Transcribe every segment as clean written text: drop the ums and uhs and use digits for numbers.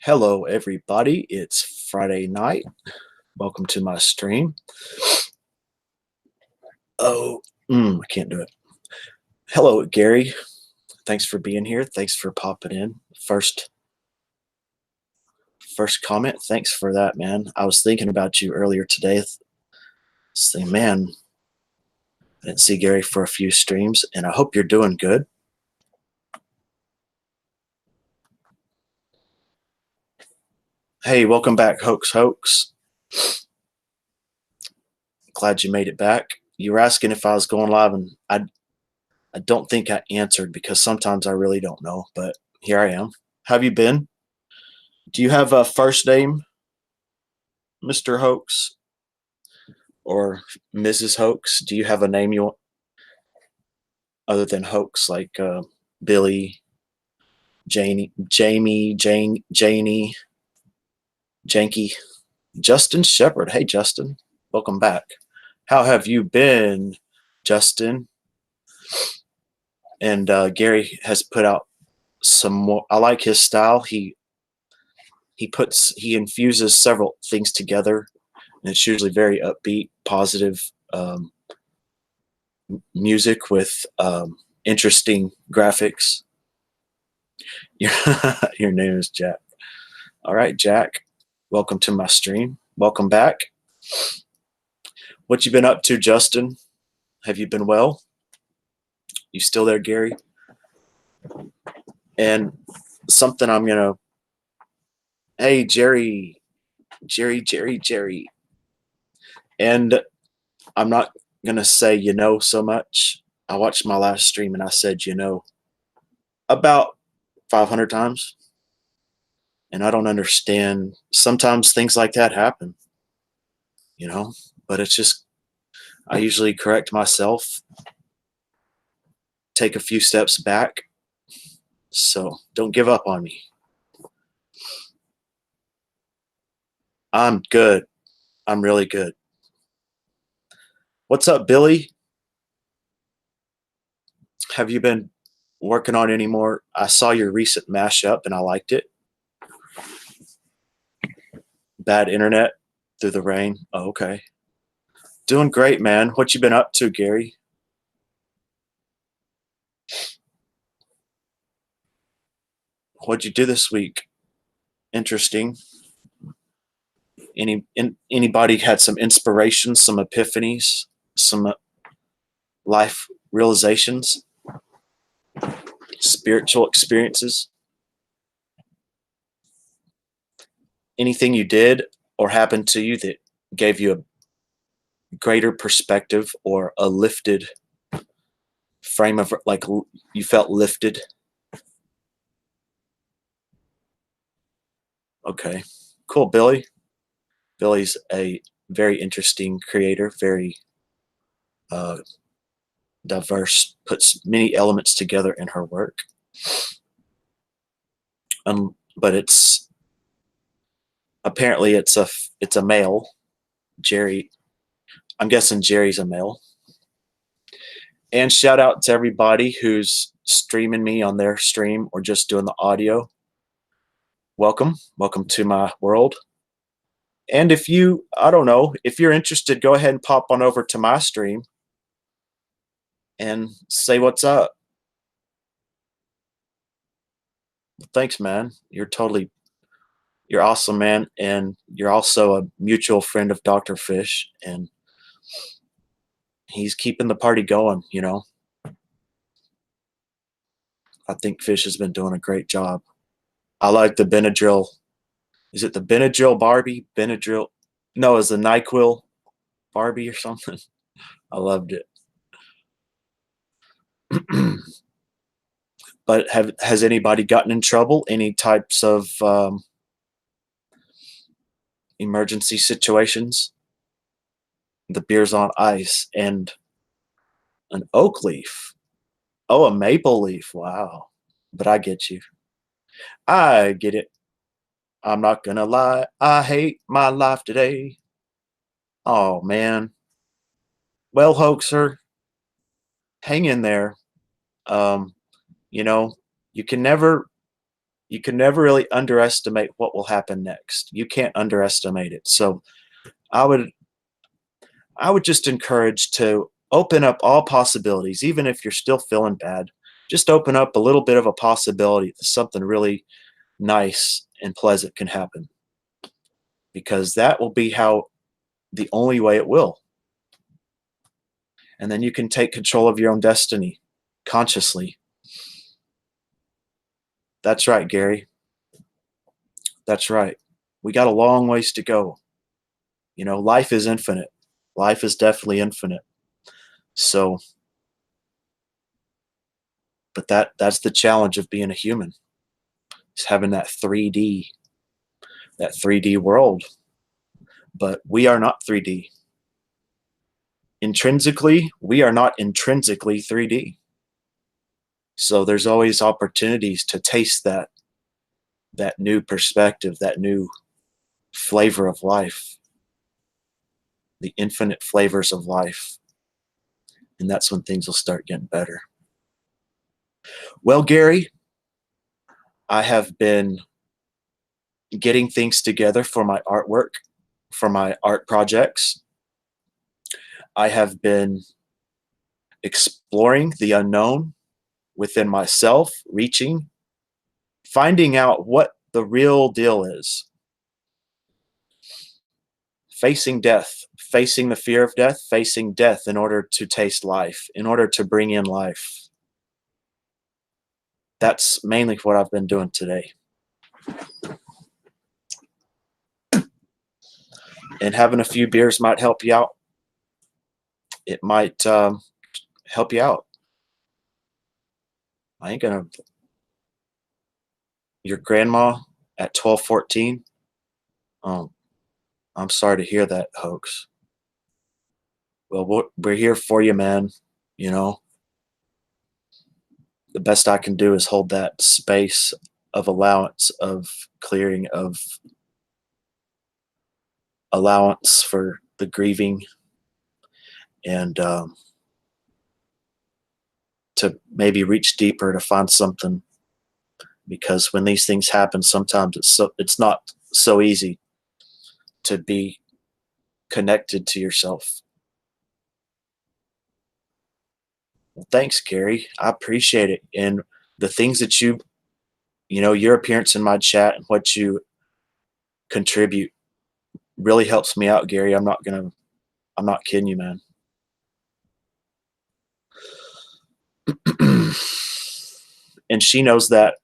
Hello, everybody. It's Friday night. Welcome to my stream. Oh, I can't do it. Hello, Gary. Thanks for being here. Thanks for popping in. First comment. Thanks for that, man. I was thinking about you earlier today. Saying, man, I didn't see Gary for a few streams, and I hope you're doing good. Hey, welcome back, Hoax. Glad you made it back. You were asking if I was going live, and I don't think I answered because sometimes I really don't know, but here I am. How have you been? Do you have a first name, Mr. Hoax or Mrs. Hoax? Do you have a name you want other than Hoax, like Billy, Jamie, Janie, Janky, Justin Shepard? Hey, Justin, welcome back. How have you been, Justin? And Gary has put out some more. I like his style. He infuses several things together, and it's usually very upbeat, positive music with interesting graphics. Your name is Jack. All right, Jack. Welcome to my stream. Welcome back. What you been up to, Justin? Have you been well? You still there, Gary? And something I'm gonna. Hey, Jerry. And I'm not gonna say so much. I watched my last stream and I said about 500 times. And I don't understand. Sometimes things like that happen, but it's just, I usually correct myself, take a few steps back. So don't give up on me. I'm good. I'm really good. What's up, Billy? Have you been working on any more? I saw your recent mashup and I liked it. Bad internet through the rain. Oh, okay. Doing great, man. What you been up to, Gary? What'd you do this week? Interesting. Anybody had some inspiration, some epiphanies, some life realizations, spiritual experiences? Anything you did or happened to you that gave you a greater perspective or a lifted frame of, like, you felt lifted? Okay, cool. Billy's a very interesting creator, very diverse, puts many elements together in her work. But apparently it's a male. Jerry, I'm guessing Jerry's a male. And shout out to everybody who's streaming me on their stream or just doing the audio. Welcome to my world. And if I don't know, if you're interested, go ahead and pop on over to my stream and say what's up. Thanks, man. You're awesome, man. And you're also a mutual friend of Dr. Fish, and he's keeping the party going, I think Fish has been doing a great job. I like the Benadryl. Is it the Benadryl Barbie? Benadryl? No, it's the NyQuil Barbie or something. I loved it. But has anybody gotten in trouble? Any types of emergency situations? The beer's on ice and an oak leaf. Oh, a maple leaf. Wow. But I get you. I get it. I'm not gonna lie. I hate my life today. Oh, man. Well, hoaxer, hang in there. You can never You can never really underestimate what will happen next. You can't underestimate it. So I would I would just encourage to open up all possibilities, even if you're still feeling bad. Just open up a little bit of a possibility that something really nice and pleasant can happen, because that will be how the only way it will. And then you can take control of your own destiny consciously. That's right, Gary. That's right. We got a long ways to go. You know, life is infinite. Life is definitely infinite. So, but that's the challenge of being a human. Is having that 3D world. But we are not 3D. Intrinsically, we are not intrinsically 3D. So there's always opportunities to taste that new perspective, that new flavor of life, the infinite flavors of life. And that's when things will start getting better. Well, Gary, I have been getting things together for my artwork, for my art projects. I have been exploring the unknown within myself, finding out what the real deal is. Facing death, facing the fear of death, facing death in order to taste life, in order to bring in life. That's mainly what I've been doing today. And having a few beers might help you out. It might help you out. I ain't gonna. Your grandma at 12:14. Oh, I'm sorry to hear that, Hoax. Well, we're here for you, man. You know, the best I can do is hold that space of allowance, of clearing, of allowance for the grieving, and to maybe reach deeper to find something. Because when these things happen, sometimes it's not so easy to be connected to yourself. Well, thanks, Gary. I appreciate it. And the things that your appearance in my chat and what you contribute really helps me out, Gary. I'm not kidding you, man. And she knows that.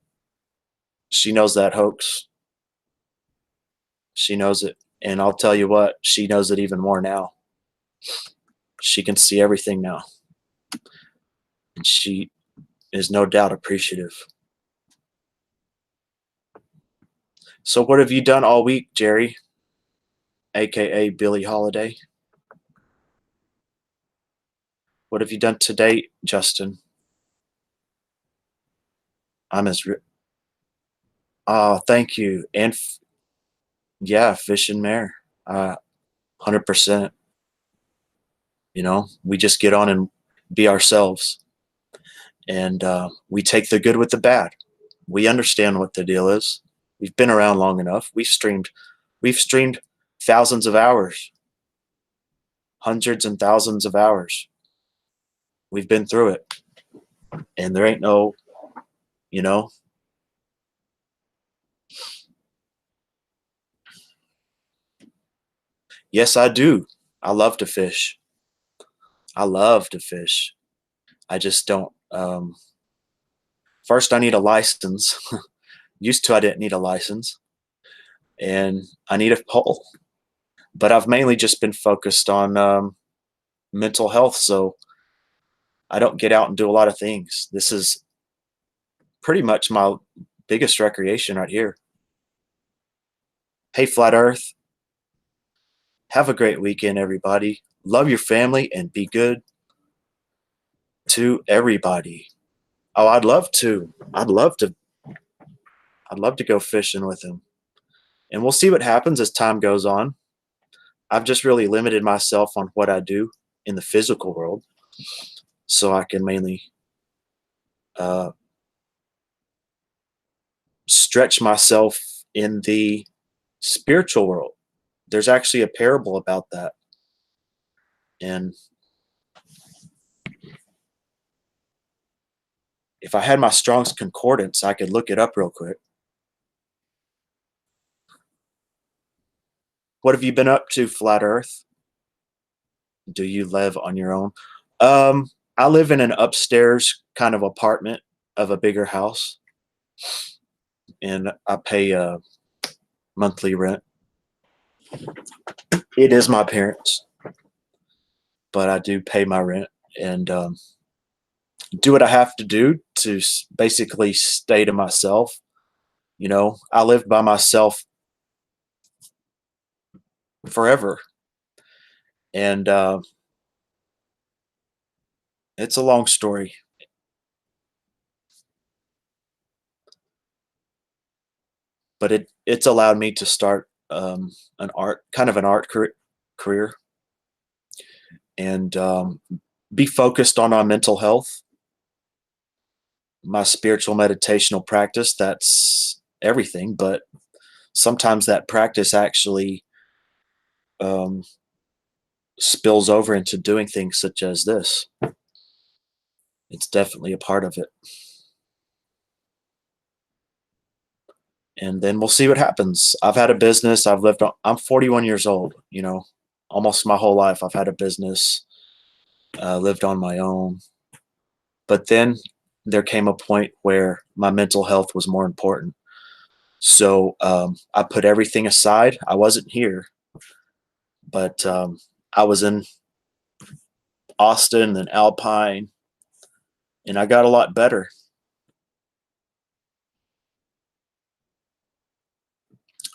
She knows that, Hoax. She knows it. And I'll tell you what, she knows it even more now. She can see everything now. And she is no doubt appreciative. So what have you done all week, Jerry? AKA Billie Holiday. What have you done today, Justin? I'm as thank you. And yeah, Fish and Mare. 100%. You know, we just get on and be ourselves. And we take the good with the bad. We understand what the deal is. We've been around long enough. We've streamed thousands of hours, hundreds and thousands of hours. We've been through it. And there ain't no, you know. Yes, I do. I love to fish. I love to fish. I just don't. First, I need a license. Used to, I didn't need a license. And I need a pole. But I've mainly just been focused on mental health. So I don't get out and do a lot of things. This is pretty much my biggest recreation right here. Hey, Flat Earth. Have a great weekend, everybody. Love your family and be good to everybody. Oh, I'd love to. I'd love to go fishing with him. And we'll see what happens as time goes on. I've just really limited myself on what I do in the physical world, so I can mainly stretch myself in the spiritual world. There's actually a parable about that. And if I had my Strong's Concordance, I could look it up real quick. What have you been up to, Flat Earth? Do you live on your own? I live in an upstairs kind of apartment of a bigger house, and I pay monthly rent. It is my parents, but I do pay my rent and do what I have to do to basically stay to myself. You know, I lived by myself forever, and it's a long story. But it's allowed me to start an art career, and be focused on my mental health, my spiritual meditational practice. That's everything. But sometimes that practice actually um, spills over into doing things such as this. It's definitely a part of it. And then we'll see what happens. I've had a business. I'm 41 years old, you know, almost my whole life. I've had a business, lived on my own. But then there came a point where my mental health was more important. So I put everything aside. I wasn't here, but I was in Austin and Alpine, and I got a lot better.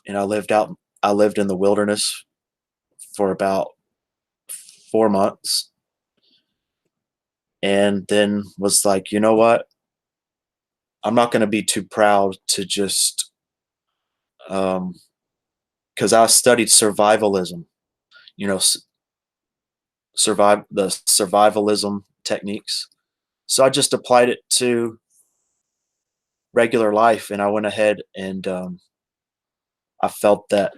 And I lived in the wilderness for about 4 months, and then was like, you know what? I'm not going to be too proud to just, because I studied survivalism, you know, survivalism techniques. So I just applied it to regular life, and I went ahead and I felt that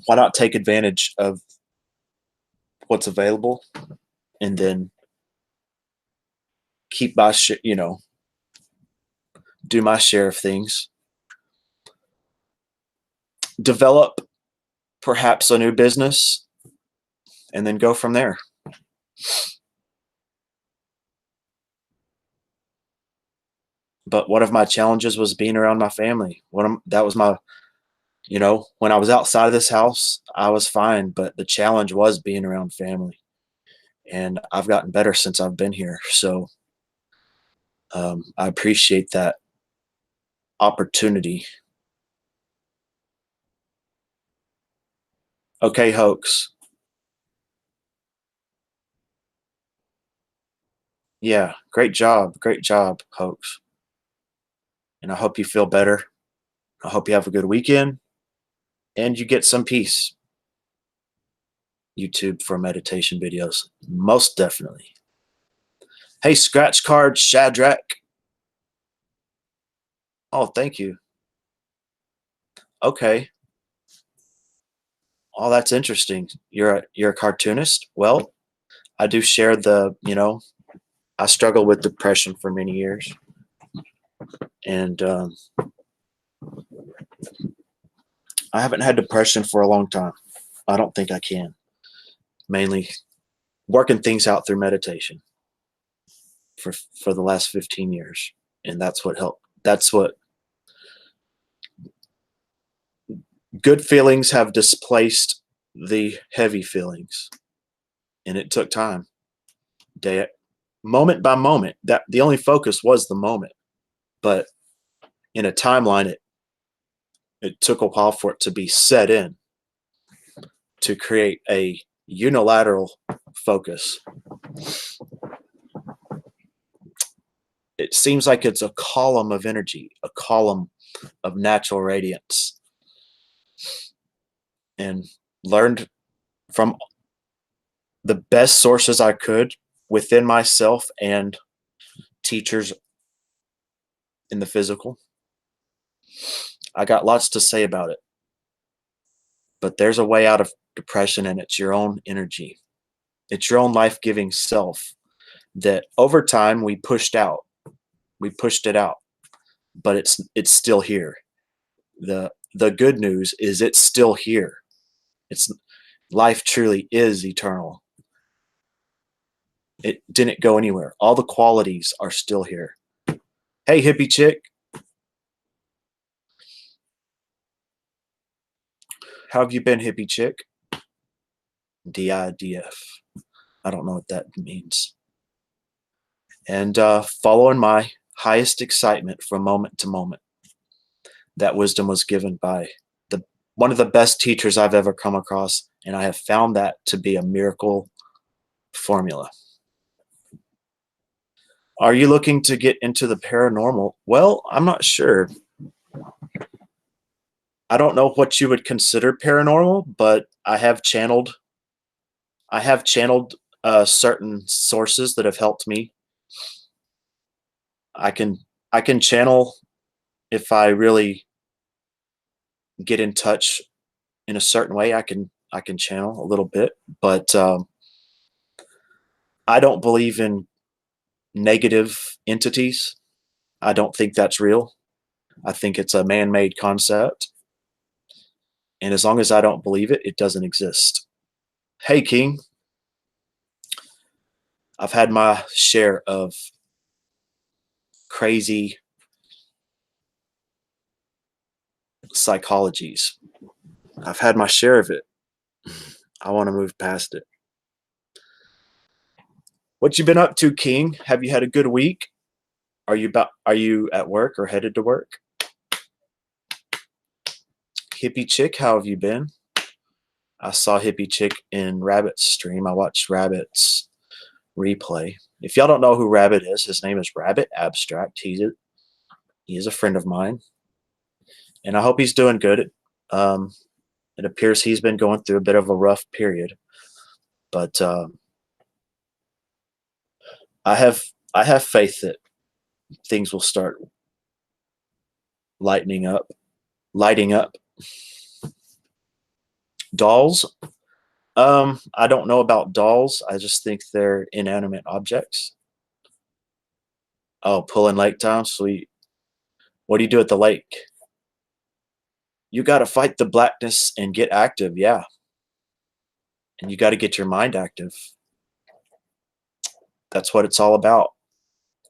why not take advantage of what's available, and then keep my you know, do my share of things, develop perhaps a new business, and then go from there. But one of my challenges was being around my family. That was my, you know, when I was outside of this house, I was fine, but the challenge was being around family. And I've gotten better since I've been here. So I appreciate that opportunity. Okay, hoax. Yeah, great job, hoax. And I hope you feel better. I hope you have a good weekend and you get some peace. YouTube for meditation videos, most definitely. Hey, scratch card Shadrach. Oh, thank you. Okay. Oh, that's interesting. You're a cartoonist. Well, I do share the, you know, I struggled with depression for many years, and I haven't had depression for a long time. I don't think I can. Mainly working things out through meditation for the last 15 years, and that's what helped. That's what good feelings have displaced the heavy feelings, and it took time. Day Moment by moment. That the only focus was the moment, but in a timeline, it took a while for it to be set in to create a unilateral focus. It seems like it's a column of energy, a column of natural radiance, and learned from the best sources I could within myself and teachers in the physical. I got lots to say about it, but there's a way out of depression, and it's your own energy. It's your own life-giving self that over time we pushed out. We pushed it out, but it's still here. The good news is it's still here. It's life truly is eternal. It didn't go anywhere. All the qualities are still here. Hey, hippie chick. How have you been, hippie chick? DIDF. I don't know what that means. And following my highest excitement from moment to moment. That wisdom was given by one of the best teachers I've ever come across, and I have found that to be a miracle formula. Are you looking to get into the paranormal? Well, I'm not sure. I don't know what you would consider paranormal, but I have channeled certain sources that have helped me. I can channel if I really get in touch in a certain way. I can channel a little bit, but I don't believe in negative entities. I don't think that's real. I think it's a man-made concept, and as long as I don't believe it, it doesn't exist. Hey, King. I've had my share of crazy psychologies. I've had my share of it. I want to move past it. What you been up to, King? Have you had a good week? Are you at work or headed to work? Hippie chick, how have you been? I saw hippie chick in Rabbit's stream. I watched Rabbit's replay. If y'all don't know who Rabbit is, his name is Rabbit Abstract. He is a friend of mine, and I hope he's doing good. It appears he's been going through a bit of a rough period, but I have faith that things will start lighting up. Dolls? I don't know about dolls. I just think they're inanimate objects. Oh, pulling lake time? Sweet. What do you do at the lake? You got to fight the blackness and get active, yeah. And you got to get your mind active. That's what it's all about,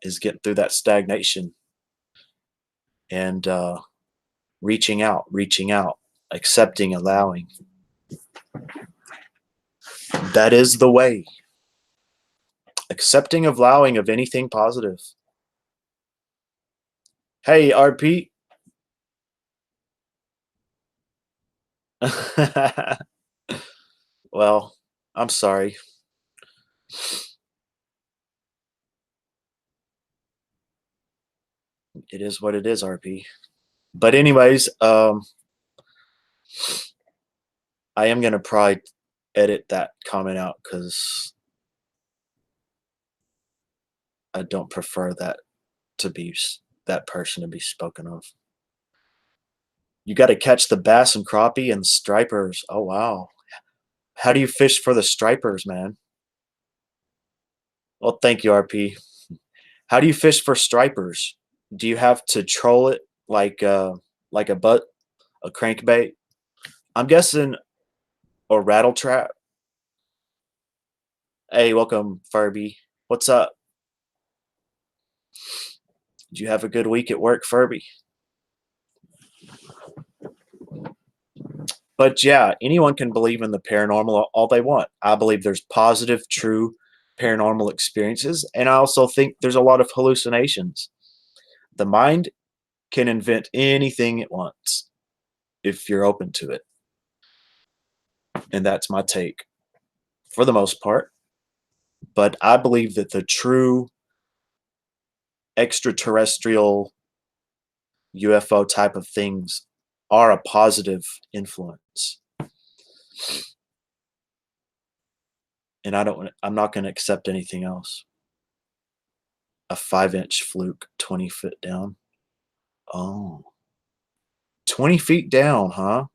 is getting through that stagnation and reaching out, accepting, allowing. That is the way. Accepting, allowing of anything positive. Hey, RP. Well, I'm sorry. It is what it is, RP. But anyways, I am gonna probably edit that comment out because I don't prefer that person to be spoken of. You got to catch the bass and crappie and stripers. Oh wow! How do you fish for the stripers, man? Well, thank you, RP. How do you fish for stripers? Do you have to troll it like a crankbait? I'm guessing a rattle trap. Hey, welcome, Furby. What's up? Did you have a good week at work, Furby? But yeah, anyone can believe in the paranormal all they want. I believe there's positive, true paranormal experiences, and I also think there's a lot of hallucinations. The mind can invent anything it wants if you're open to it. And that's my take for the most part. But I believe that the true extraterrestrial UFO type of things are a positive influence. And I'm not going to accept anything else. A 5-inch fluke 20 foot down. Oh, 20 feet down, huh?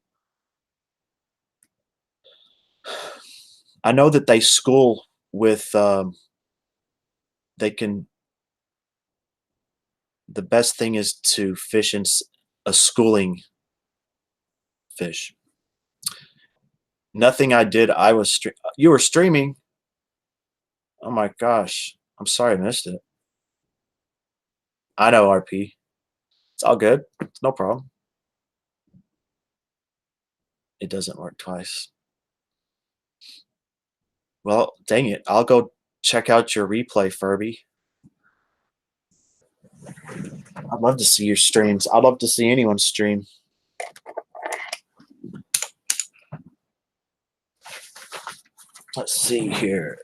I know that they school with, they can, the best thing is to fish in a schooling fish. Nothing I did, I was, you were streaming. Oh my gosh. I'm sorry I missed it. I know, RP. It's all good. It's no problem. It doesn't work twice. Well, dang it. I'll go check out your replay, Furby. I'd love to see your streams. I'd love to see anyone stream. Let's see here.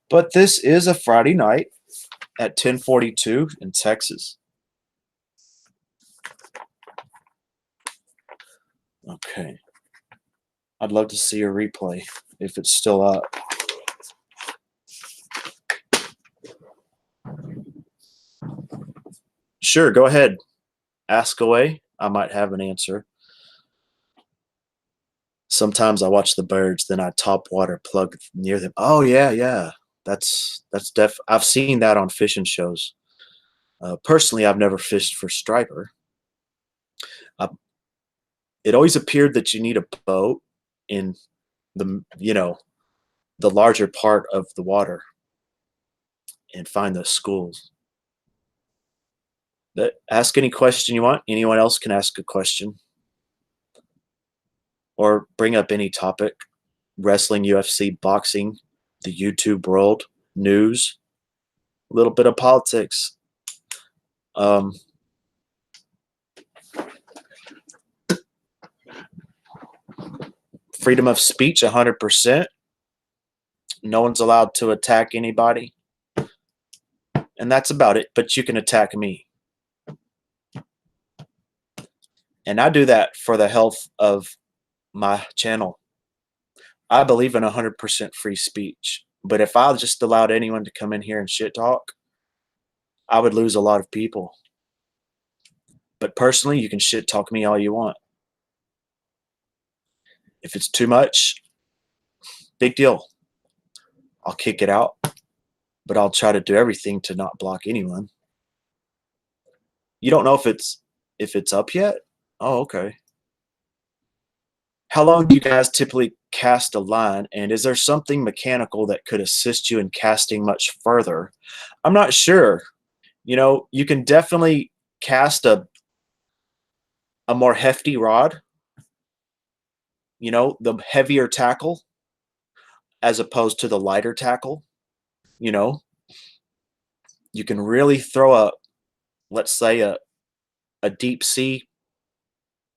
But this is a Friday night at 10:42 in Texas. Okay. I'd love to see a replay if it's still up. Sure, go ahead. Ask away. I might have an answer. Sometimes I watch the birds, then I top water plug near them. Oh yeah, yeah. That's I've seen that on fishing shows. Personally, I've never fished for striper. Uh, it always appeared that you need a boat in the the larger part of the water and find those schools. Ask any question you want. Anyone else can ask a question or bring up any topic. Wrestling, UFC, boxing, the YouTube world, news, a little bit of politics. Freedom of speech, 100%. No one's allowed to attack anybody. And that's about it. But you can attack me. And I do that for the health of my channel. I believe in 100% free speech. But if I just allowed anyone to come in here and shit talk, I would lose a lot of people. But personally, you can shit talk me all you want. If it's too much, big deal. I'll kick it out, but I'll try to do everything to not block anyone. You don't know if it's up yet? Oh, okay. How long do you guys typically cast a line, and is there something mechanical that could assist you in casting much further? I'm not sure. You can definitely cast a more hefty rod, the heavier tackle as opposed to the lighter tackle. You know, you can really throw let's say a deep sea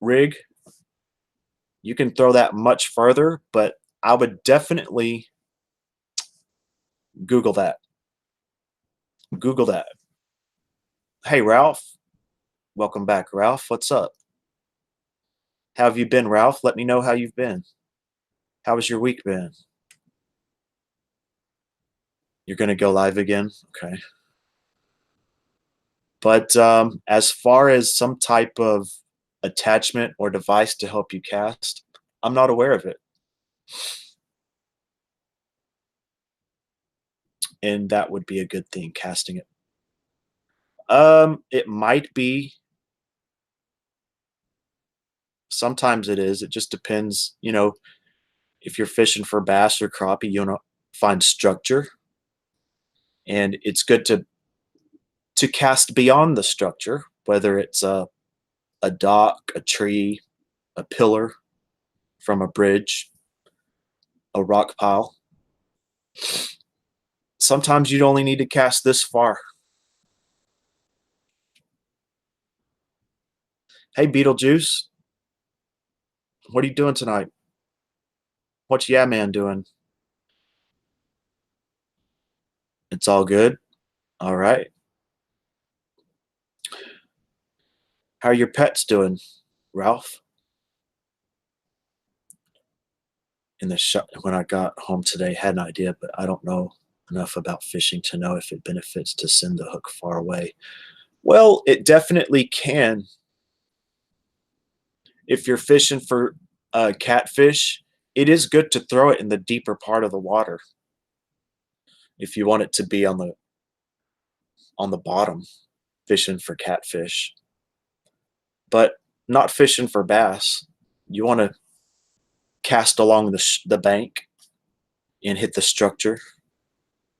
rig. You can throw that much further, but I would definitely Google that. Google that. Hey, Ralph. Welcome back, Ralph. What's up? How have you been, Ralph? Let me know how you've been. How has your week been? You're going to go live again? Okay. But as far as some type of attachment or device to help you cast, I'm not aware of it. And that would be a good thing, casting it. It might be. Sometimes it is. It just depends, if you're fishing for bass or crappie, you want to find structure. And it's good to cast beyond the structure, whether it's a dock, a tree, a pillar from a bridge, a rock pile. Sometimes you'd only need to cast this far. Hey, Beetlejuice, what are you doing tonight? What's Yeah Man doing? It's all good. All right. How are your pets doing, Ralph? in the shop when I got home today. Had an idea, but I don't know enough about fishing to know if it benefits to send the hook far away. Well, it definitely can. If you're fishing for catfish, it is good to throw it in the deeper part of the water if you want it to be on the bottom fishing for catfish, but not fishing for bass. You want to cast along the bank and hit the structure,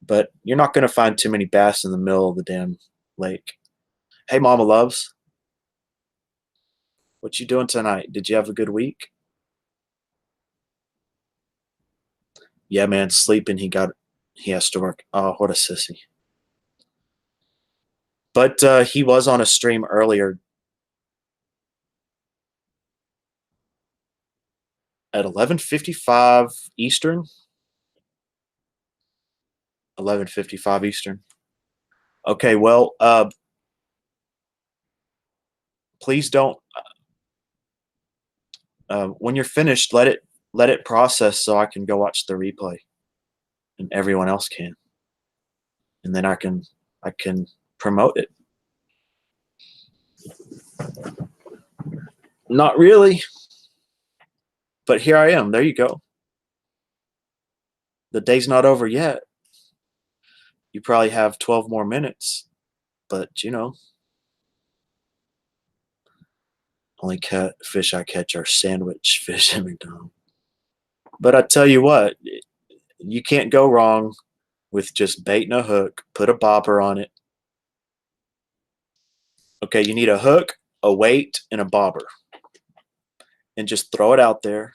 but you're not going to find too many bass in the middle of the damn lake. Hey, Mama Loves, what you doing tonight? Did you have a good week? Yeah, man, sleeping. He has to work. Oh, what a sissy. But he was on a stream earlier at 11:55 Eastern. 11:55 Eastern. Okay, well, please don't. When you're finished, let it process so I can go watch the replay, and everyone else can, and then I can promote it. Not really, but here I am. There you go. The day's not over yet. You probably have 12 more minutes, but you know, only fish I catch are sandwich fish at McDonald's. But I tell you what, you can't go wrong with just baiting a hook. Put a bobber on it. Okay, you need a hook, a weight, and a bobber. And just throw it out there,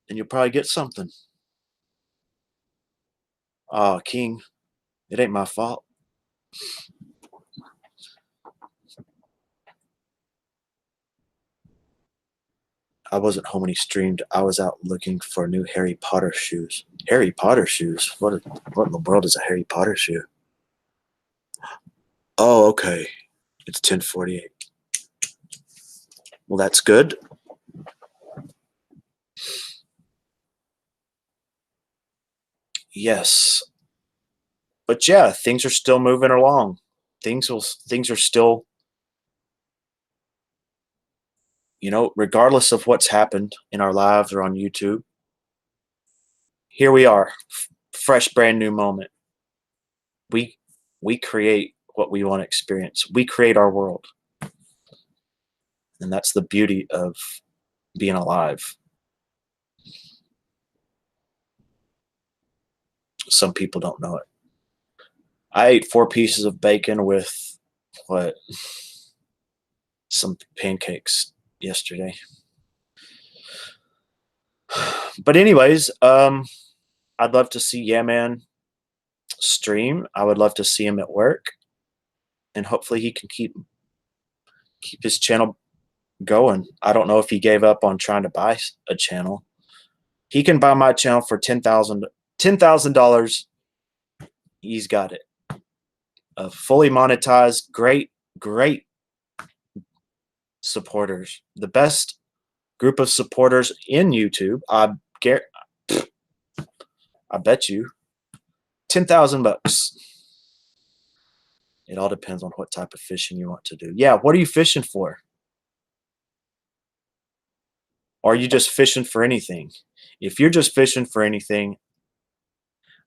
and you'll probably get something. Oh, King, it ain't my fault. I wasn't home when he streamed. I was out looking for new Harry Potter shoes. Harry Potter shoes? What in the world is a Harry Potter shoe? Oh, okay. It's 10:48. Well, that's good. Yes. But yeah, things are still moving along. Things are still, regardless of what's happened in our lives or on YouTube. Here we are, fresh, brand new moment. We create what we want to experience. We create our world, and that's the beauty of being alive. Some people don't know it. I ate 4 pieces of bacon with what? Some pancakes yesterday. But anyways, I'd love to see Yeah Man stream. I would love to see him at work, and hopefully he can keep his channel going. I don't know if he gave up on trying to buy a channel. He can buy my channel for $10,000. He's got it. Fully monetized, great supporters. The best group of supporters in YouTube. I bet you. $10,000. It all depends on what type of fishing you want to do. Yeah, what are you fishing for? Or are you just fishing for anything? If you're just fishing for anything,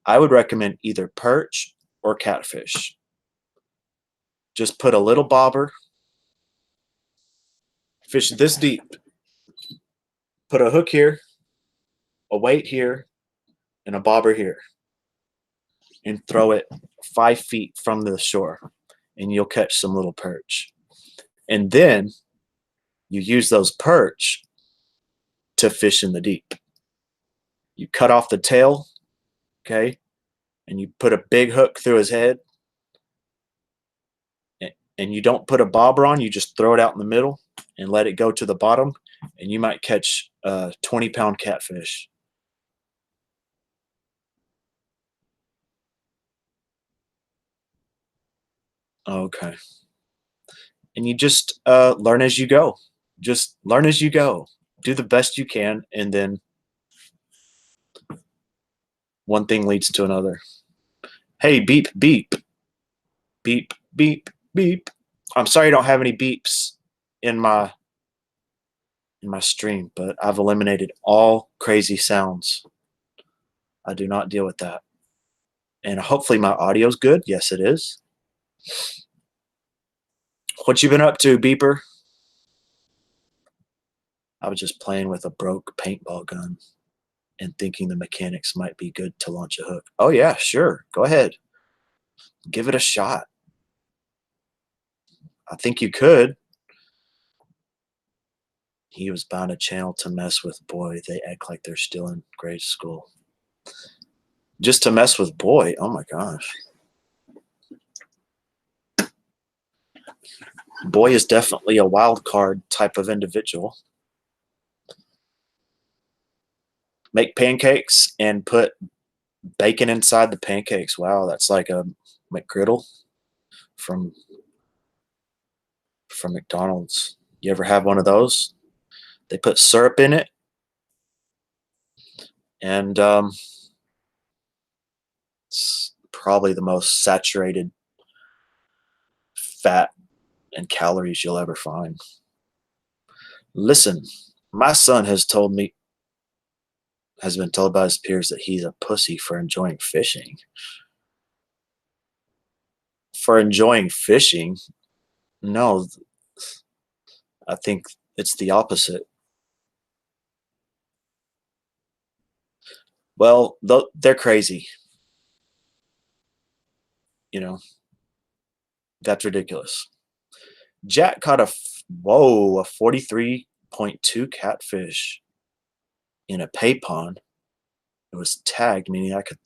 I would recommend either perch or catfish. Just put a little bobber, fish this deep, put a hook here, a weight here, and a bobber here, and throw it 5 feet from the shore, and you'll catch some little perch. And then you use those perch to fish in the deep. You cut off the tail, okay, and you put a big hook through his head, and you don't put a bobber on, you just throw it out in the middle and let it go to the bottom, and you might catch a 20-pound catfish. Okay. And you just learn as you go. Just learn as you go. Do the best you can, and then One thing leads to another. Hey, beep, beep, beep, beep, beep. I'm sorry I don't have any beeps in my stream, but I've eliminated all crazy sounds. I do not deal with that. And hopefully my audio's good. Yes, it is. What you been up to, beeper? I was just playing with a broke paintball gun and thinking the mechanics might be good to launch a hook. Oh yeah, sure. Go ahead. Give it a shot. I think you could. He was bound a channel to mess with boy. They act like they're still in grade school. Just to mess with boy. Oh my gosh. Boy is definitely a wild card type of individual. Make pancakes and put bacon inside the pancakes. Wow, that's like a McGriddle from McDonald's. You ever have one of those? They put syrup in it, and it's probably the most saturated fat and calories you'll ever find. Listen, my son has been told by his peers that he's a pussy for enjoying fishing. For enjoying fishing? No, I think it's the opposite. Well, they're crazy. You know, that's ridiculous. Jack caught a 43.2 catfish in a pay pond. It was tagged, meaning I could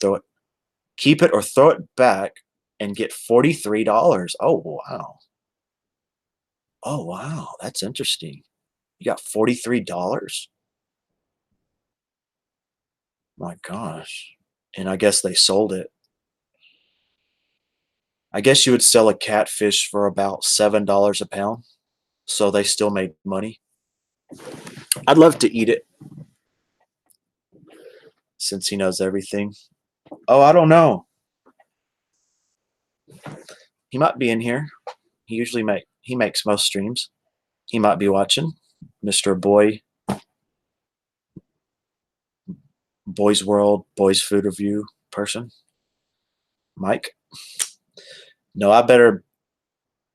keep it or throw it back and get $43. Oh, wow. Oh, wow. That's interesting. You got $43? My gosh. And I guess they sold it. I guess you would sell a catfish for about $7 a pound. So they still made money. I'd love to eat it since he knows everything. Oh, I don't know. He might be in here. He makes most streams. He might be watching. Mr. Boy's World, Boy's Food Review person. Mike. No, I better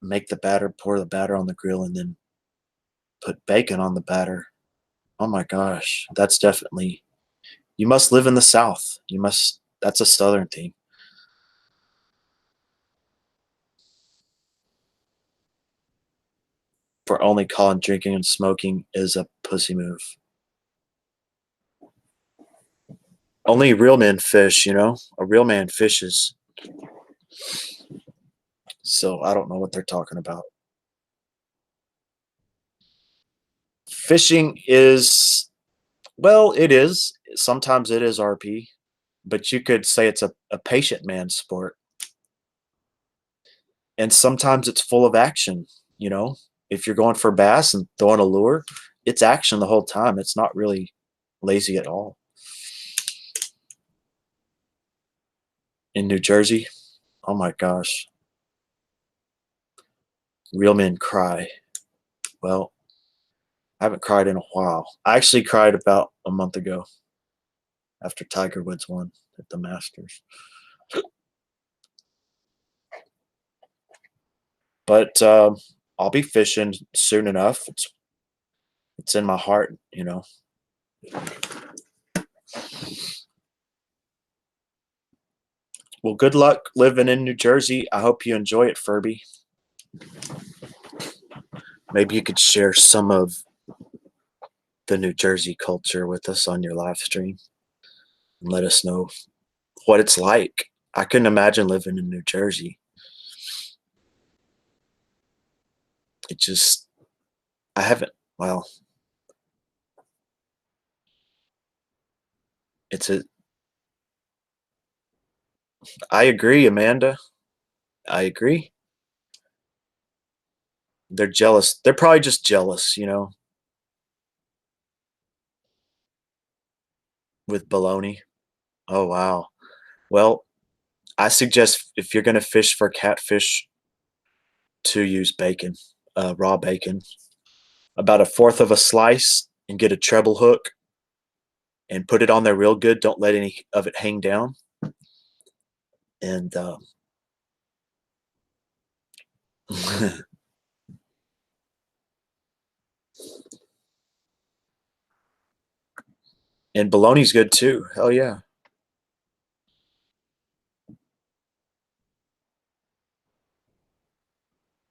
make the batter, pour the batter on the grill, and then put bacon on the batter. Oh my gosh, that's definitely. You must live in the South. That's a Southern thing. For only calling drinking and smoking is a pussy move. Only real men fish, you know? A real man fishes. So I don't know what they're talking about. Fishing is, well, it is. Sometimes it is RP, but you could say it's a patient man's sport. And sometimes it's full of action, you know? If you're going for bass and throwing a lure, it's action the whole time. It's not really lazy at all. In New Jersey, oh my gosh. Real men cry. Well, I haven't cried in a while. I actually cried about a month ago after Tiger Woods won at the Masters. But I'll be fishing soon enough. It's in my heart, you know. Well, good luck living in New Jersey. I hope you enjoy it, Furby. Maybe you could share some of the New Jersey culture with us on your live stream and let us know what it's like. I couldn't imagine living in New Jersey. It just, I haven't, well, I agree, Amanda. I agree. They're jealous. They're probably just jealous, you know, with baloney. Oh, wow. Well, I suggest if you're gonna fish for catfish to use bacon, raw bacon, about a fourth of a slice, and get a treble hook and put it on there real good. Don't let any of it hang down. And and bologna's good too. Hell yeah.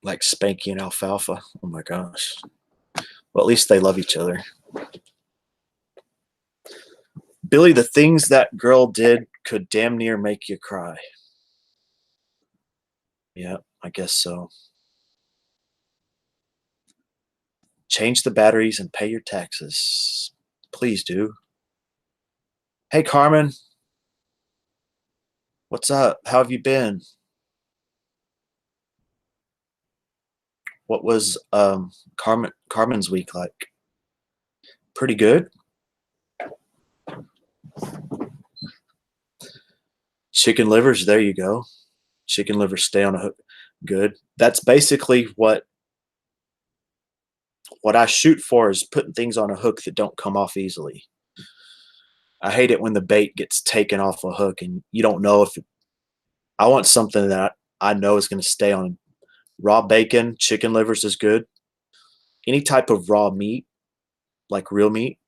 Like Spanky and Alfalfa. Oh my gosh. Well, at least they love each other. Billy, the things that girl did could damn near make you cry. Yeah, I guess so. Change the batteries and pay your taxes. Please do. Hey, Carmen. What's up? How have you been? What was Carmen's week like? Pretty good. Chicken livers, there you go. Chicken livers stay on a hook. Good. That's basically what I shoot for, is putting things on a hook that don't come off easily. I hate it when the bait gets taken off a hook and you don't know if I want something that I know is going to stay on. Raw bacon, chicken livers is good. Any type of raw meat, like real meat,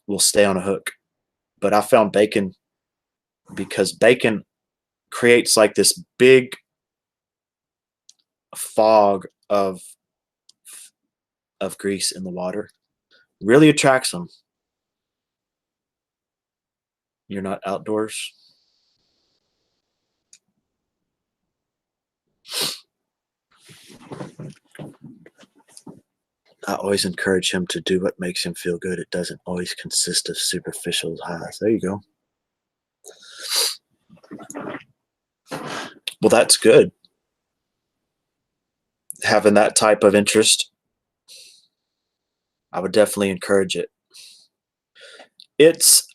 will stay on a hook. But I found bacon, because bacon creates like this big fog of grease in the water. Really attracts them. You're not outdoors. I always encourage him to do what makes him feel good. It doesn't always consist of superficial highs. There you go. Well, that's good. Having that type of interest, I would definitely encourage it. It's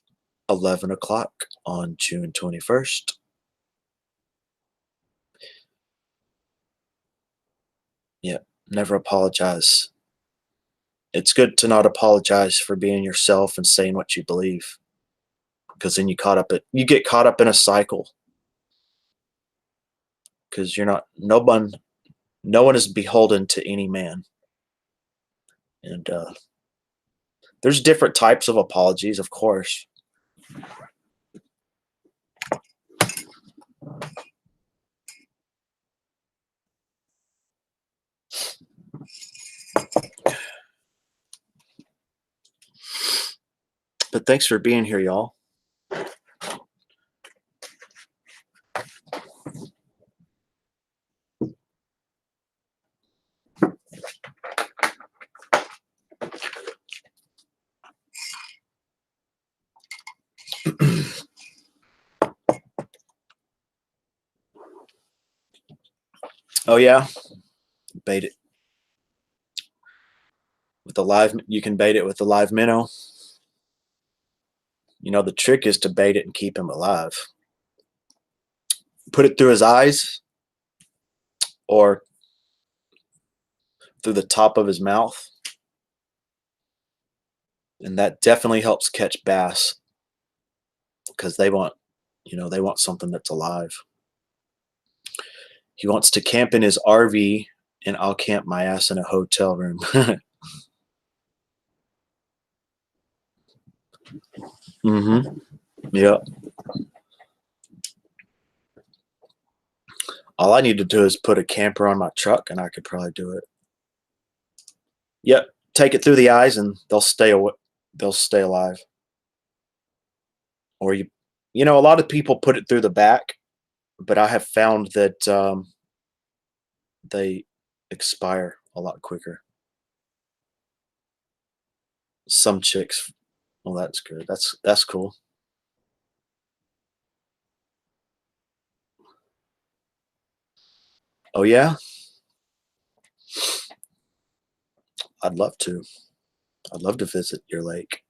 11 o'clock on June 21st. Yeah, never apologize. It's good to not apologize for being yourself and saying what you believe, because then you get caught up in a cycle, because you're not no one is beholden to any man. And there's different types of apologies, of course. But thanks for being here, y'all. Oh yeah, bait it with the live. You can bait it with the live minnow. You know, the trick is to bait it and keep him alive. Put it through his eyes or through the top of his mouth, and that definitely helps catch bass, because they want something that's alive. He wants to camp in his RV, and I'll camp my ass in a hotel room. Mm-hmm. Yep. All I need to do is put a camper on my truck, and I could probably do it. Yep. Take it through the eyes, and they'll stay alive. Or a lot of people put it through the back, but I have found that they expire a lot quicker. Some chicks. Well, that's good. That's cool. Oh yeah, I'd love to. I'd love to visit your lake.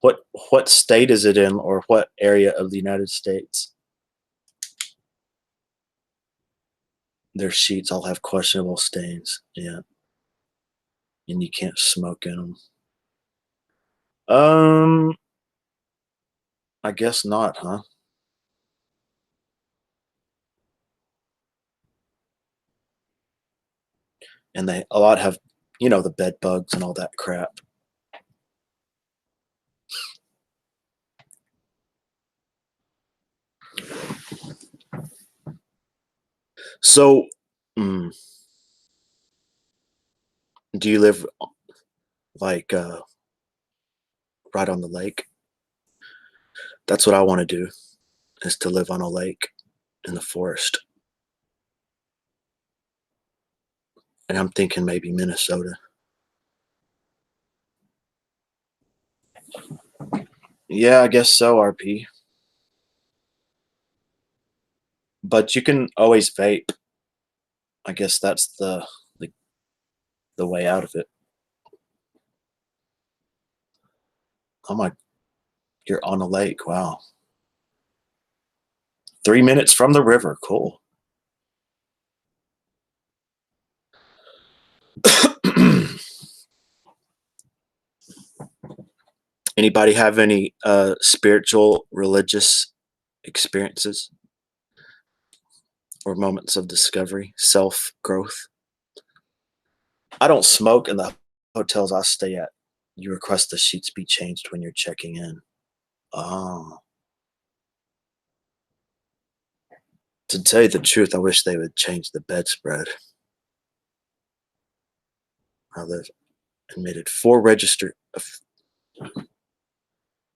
What state is it in, or what area of the United States? Their sheets all have questionable stains. Yeah, and you can't smoke in them. I guess not, huh? And they a lot have, the bed bugs and all that crap. So, mm, do you live like right on the lake? That's what I want to do, is to live on a lake in the forest. And I'm thinking maybe Minnesota. Yeah, I guess so, RP. But you can always vape. I guess that's the way out of it. Oh my, you're on a lake. Wow. 3 minutes from the river. Cool. Anybody have any spiritual, religious experiences or moments of discovery, self growth? I don't smoke in the hotels I stay at. You request the sheets be changed when you're checking in. Oh, to tell you the truth, I wish they would change the bedspread. I live admitted four registered.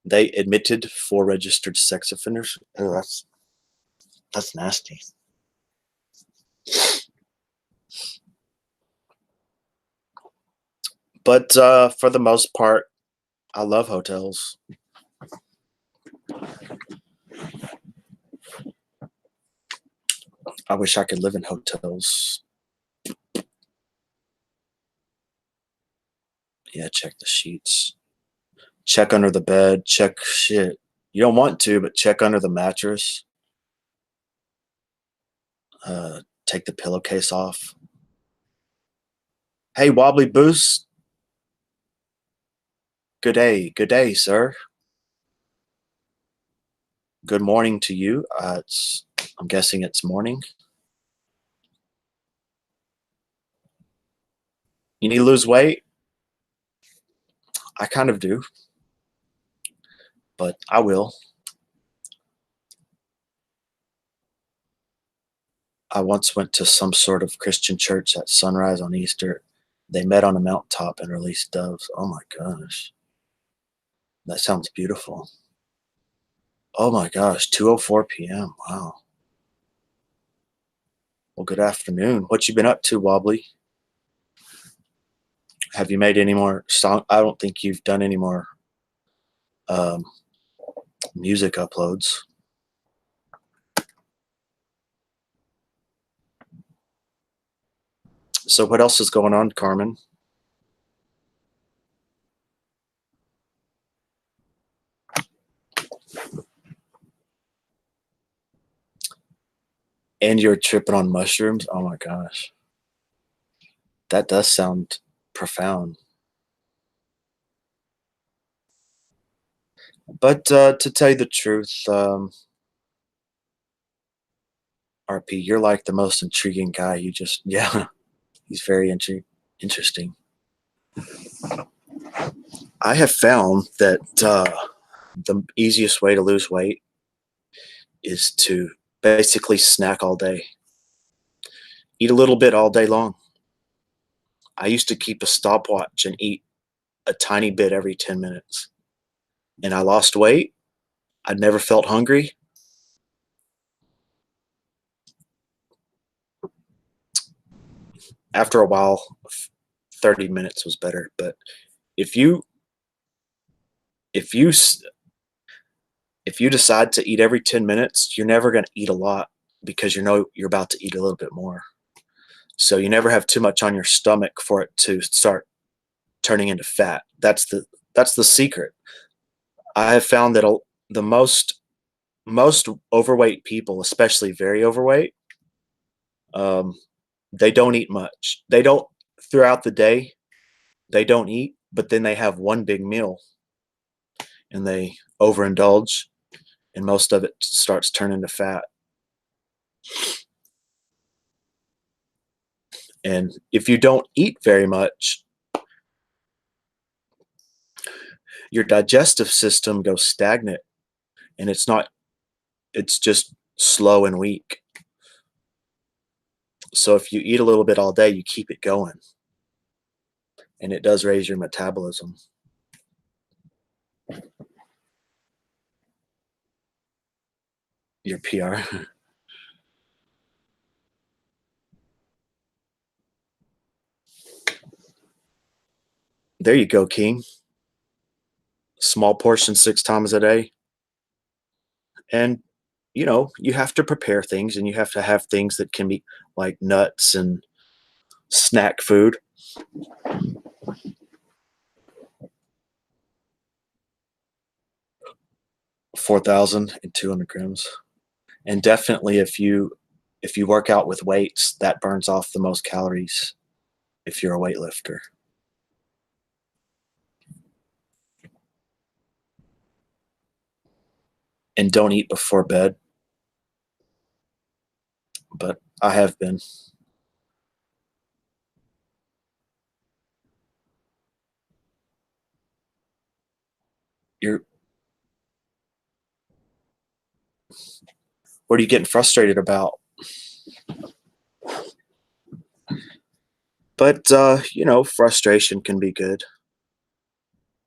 They admitted four registered sex offenders. Oh, that's nasty. But for the most part, I love hotels. I wish I could live in hotels. Yeah, check the sheets. Check under the bed. Check shit. You don't want to, but check under the mattress. Take the pillowcase off. Hey, Wobbly Boost. Good day, sir. Good morning to you. I'm guessing it's morning. You need to lose weight? I kind of do, but I will. I once went to some sort of Christian church at sunrise on Easter. They met on a mountaintop and released doves. Oh my gosh. That sounds beautiful. Oh my gosh, 2:04 p.m. Wow. Well, good afternoon. What you been up to, Wobbly? Have you made any more song? I don't think you've done any more um, music uploads. So what else is going on, Carmen? And you're tripping on mushrooms? Oh my gosh. That does sound profound. But to tell you the truth, RP, you're like the most intriguing guy. You just, yeah, he's very interesting. I have found that the easiest way to lose weight is to basically snack all day, eat a little bit all day long. I used to keep a stopwatch and eat a tiny bit every 10 minutes, and I lost weight. I never felt hungry. After a while, 30 minutes was better. But if you if you if you decide to eat every 10 minutes, you're never going to eat a lot, because you're about to eat a little bit more. So you never have too much on your stomach for it to start turning into fat. That's the secret. I have found that the most overweight people, especially very overweight, um, they don't eat much. They don't throughout the day. They don't eat, but then they have one big meal and they overindulge, and most of it starts turning to fat. And if you don't eat very much, your digestive system goes stagnant, and it's just slow and weak. So if you eat a little bit all day, you keep it going, and it does raise your metabolism. Your PR. There you go, King. Small portion 6 times a day. And you have to prepare things, and you have to have things that can be like nuts and snack food. 4,200 grams. And definitely if you work out with weights, that burns off the most calories if you're a weightlifter. And don't eat before bed. But I have been. You're What are you getting frustrated about? But frustration can be good.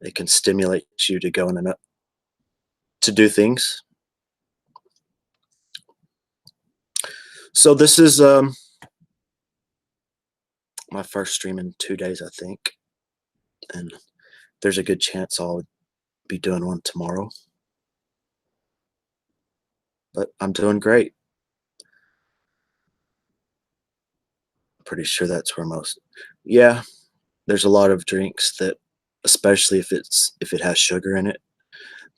It can stimulate you to go in to do things. So this is my first stream in 2 days, I think, and there's a good chance I'll be doing one tomorrow. But I'm doing great. Pretty sure that's where most. Yeah, there's a lot of drinks that, especially if it has sugar in it.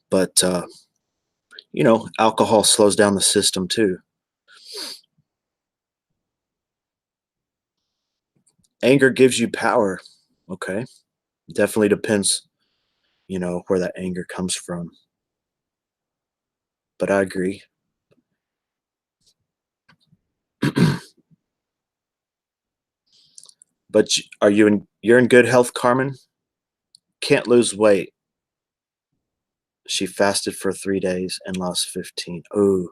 But alcohol slows down the system too. Anger gives you power. Okay, definitely depends, where that anger comes from. But I agree. But you're in good health, Carmen? Can't lose weight. She fasted for 3 days and lost 15. Oh,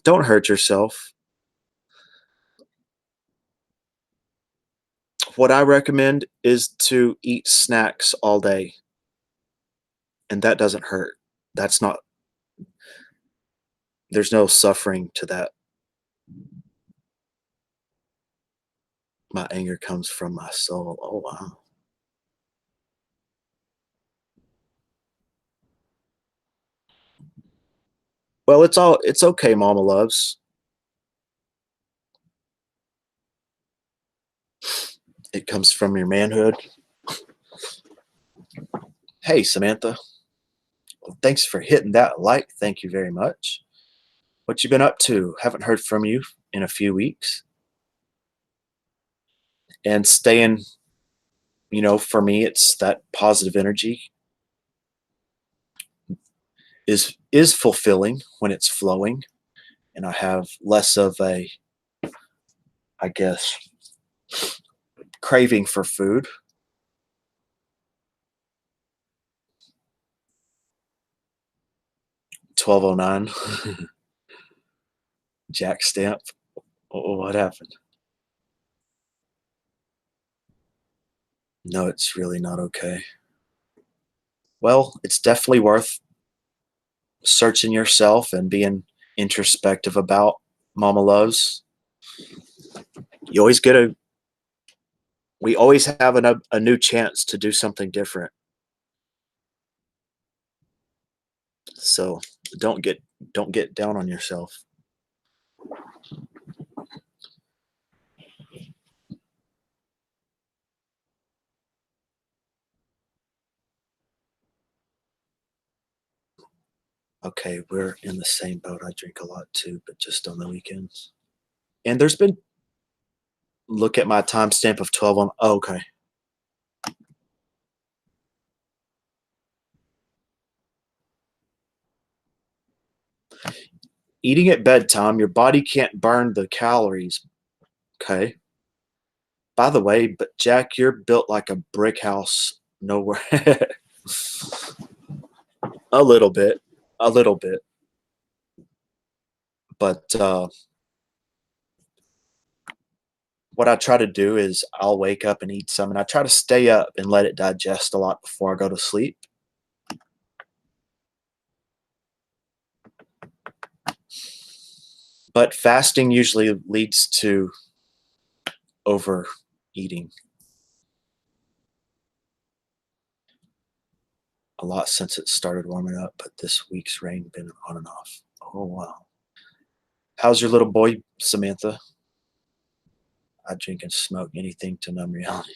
don't hurt yourself. What I recommend is to eat snacks all day, and that doesn't hurt. That's not, there's no suffering to that. My anger comes from my soul. Oh, wow. Well, it's okay, Mama Loves. It comes from your manhood. Hey, Samantha. Well, thanks for hitting that like. Thank you very much. What you been up to? Haven't heard from you in a few weeks. And staying, for me, it's that positive energy is fulfilling when it's flowing, and I have less of a, I guess, craving for food. 1209. Jack stamp. Oh, what happened? No, it's really not okay. Well, it's definitely worth searching yourself and being introspective about, Mama Loves. You always get a We always have a new chance to do something different. So don't get don't get down on yourself. Okay, we're in the same boat. I drink a lot too, but just on the weekends. And there's been look at my timestamp of 12 on oh, okay. Eating at bedtime, your body can't burn the calories. Okay. By the way, but Jack, you're built like a brick house. Nowhere. A little bit. A little bit. But what I try to do is I'll wake up and eat some, and I try to stay up and let it digest a lot before I go to sleep. But fasting usually leads to overeating a lot since it started warming up, but this week's rain been on and off. Oh, wow. How's your little boy, Samantha? I drink and smoke anything to numb reality.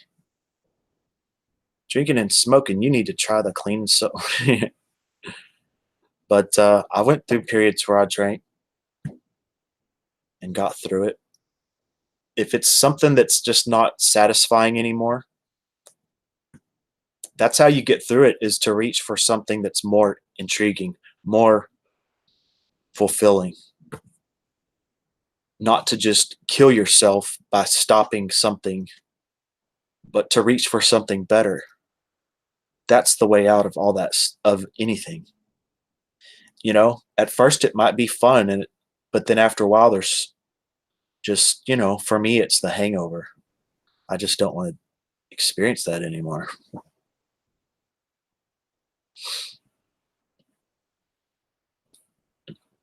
Drinking and smoking, you need to try the clean soap. But I went through periods where I drank and got through it. If it's something that's just not satisfying anymore, that's how you get through it, is to reach for something that's more intriguing, more fulfilling. Not to just kill yourself by stopping something, but to reach for something better. That's the way out of all that, of anything. At first it might be fun, but then after a while, there's just, for me, it's the hangover. I just don't want to experience that anymore.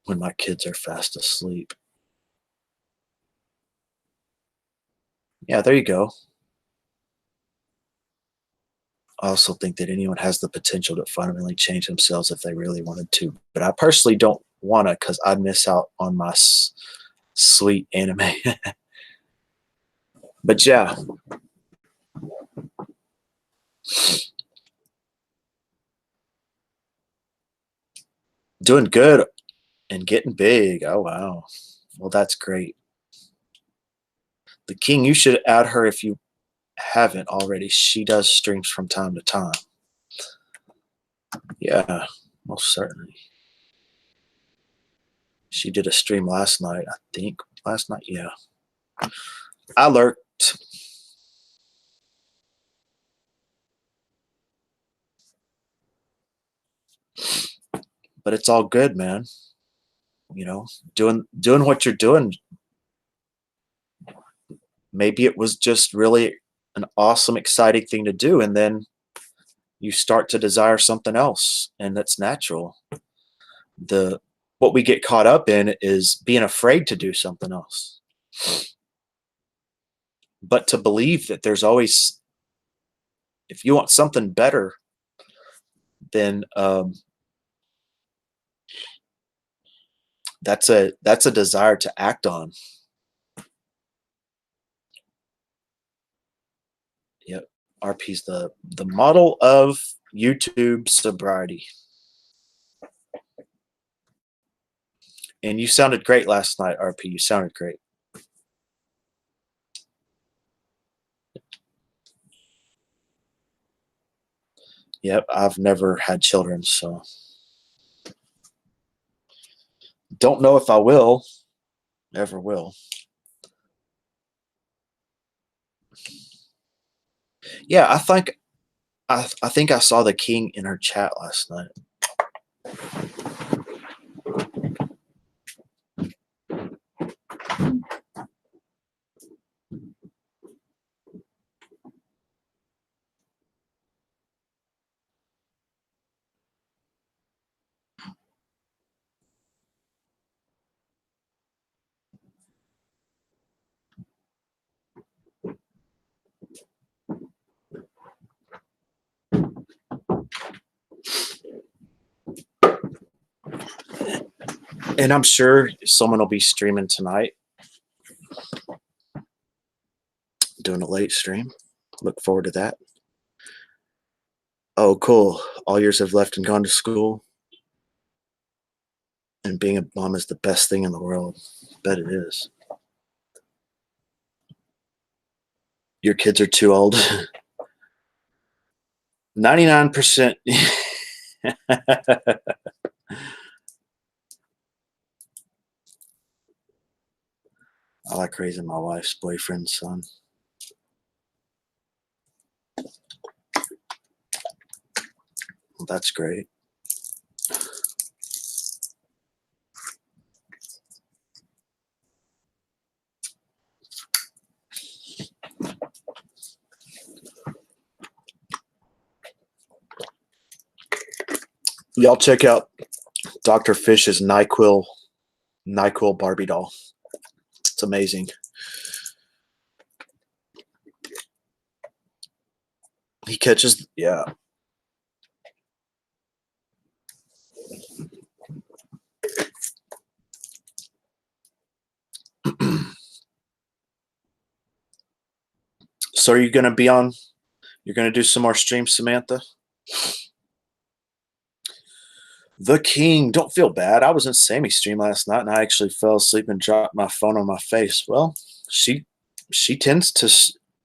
When my kids are fast asleep. Yeah, there you go. I also think that anyone has the potential to fundamentally change themselves if they really wanted to. But I personally don't want to, because I miss out on my sweet anime. But yeah, doing good and getting big. Oh, wow. Well, that's great. The King, you should add her if you haven't already. She does streams from time to time. Yeah, most certainly. She did a stream last night, I think. Last night, yeah. I lurked. But it's all good, man. You know, doing what you're doing. Maybe it was just really an awesome, exciting thing to do, and then you start to desire something else, and that's natural. The What we get caught up in is being afraid to do something else. But to believe that there's always, if you want something better, then that's a desire to act on. Yep. RP's the model of YouTube sobriety. And you sounded great last night, RP. You sounded great. Yep, I've never had children, so don't know if I will, ever will. Yeah, I think I saw the King in her chat last night. And I'm sure someone will be streaming tonight, doing a late stream. Look forward to that. Oh, cool. All yours have left and gone to school. And being a mom is the best thing in the world. I bet it is. Your kids are too old. 99%. I like raising my wife's boyfriend's son. Well, that's great. Y'all check out Dr. Fish's NyQuil Barbie doll. It's amazing. He catches, yeah. So are you gonna be on? You're gonna do some more streams, Samantha? The King, don't feel bad. I was in Sammy's stream last night and I actually fell asleep and dropped my phone on my face. Well, she tends to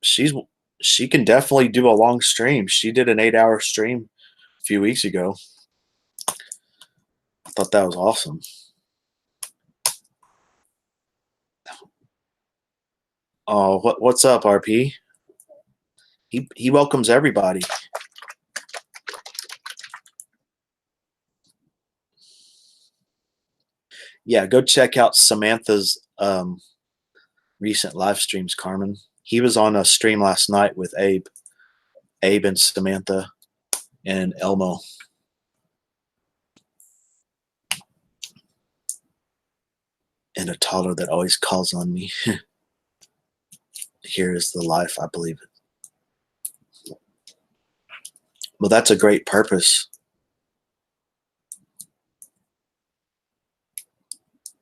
she can definitely do a long stream. She did an 8-hour stream a few weeks ago. I thought that was awesome. Oh, what's up, RP? He welcomes everybody. Yeah, go check out Samantha's recent live streams, Carmen. He was on a stream last night with Abe and Samantha and Elmo. And a toddler that always calls on me. Here is the life, I believe it. Well, that's a great purpose.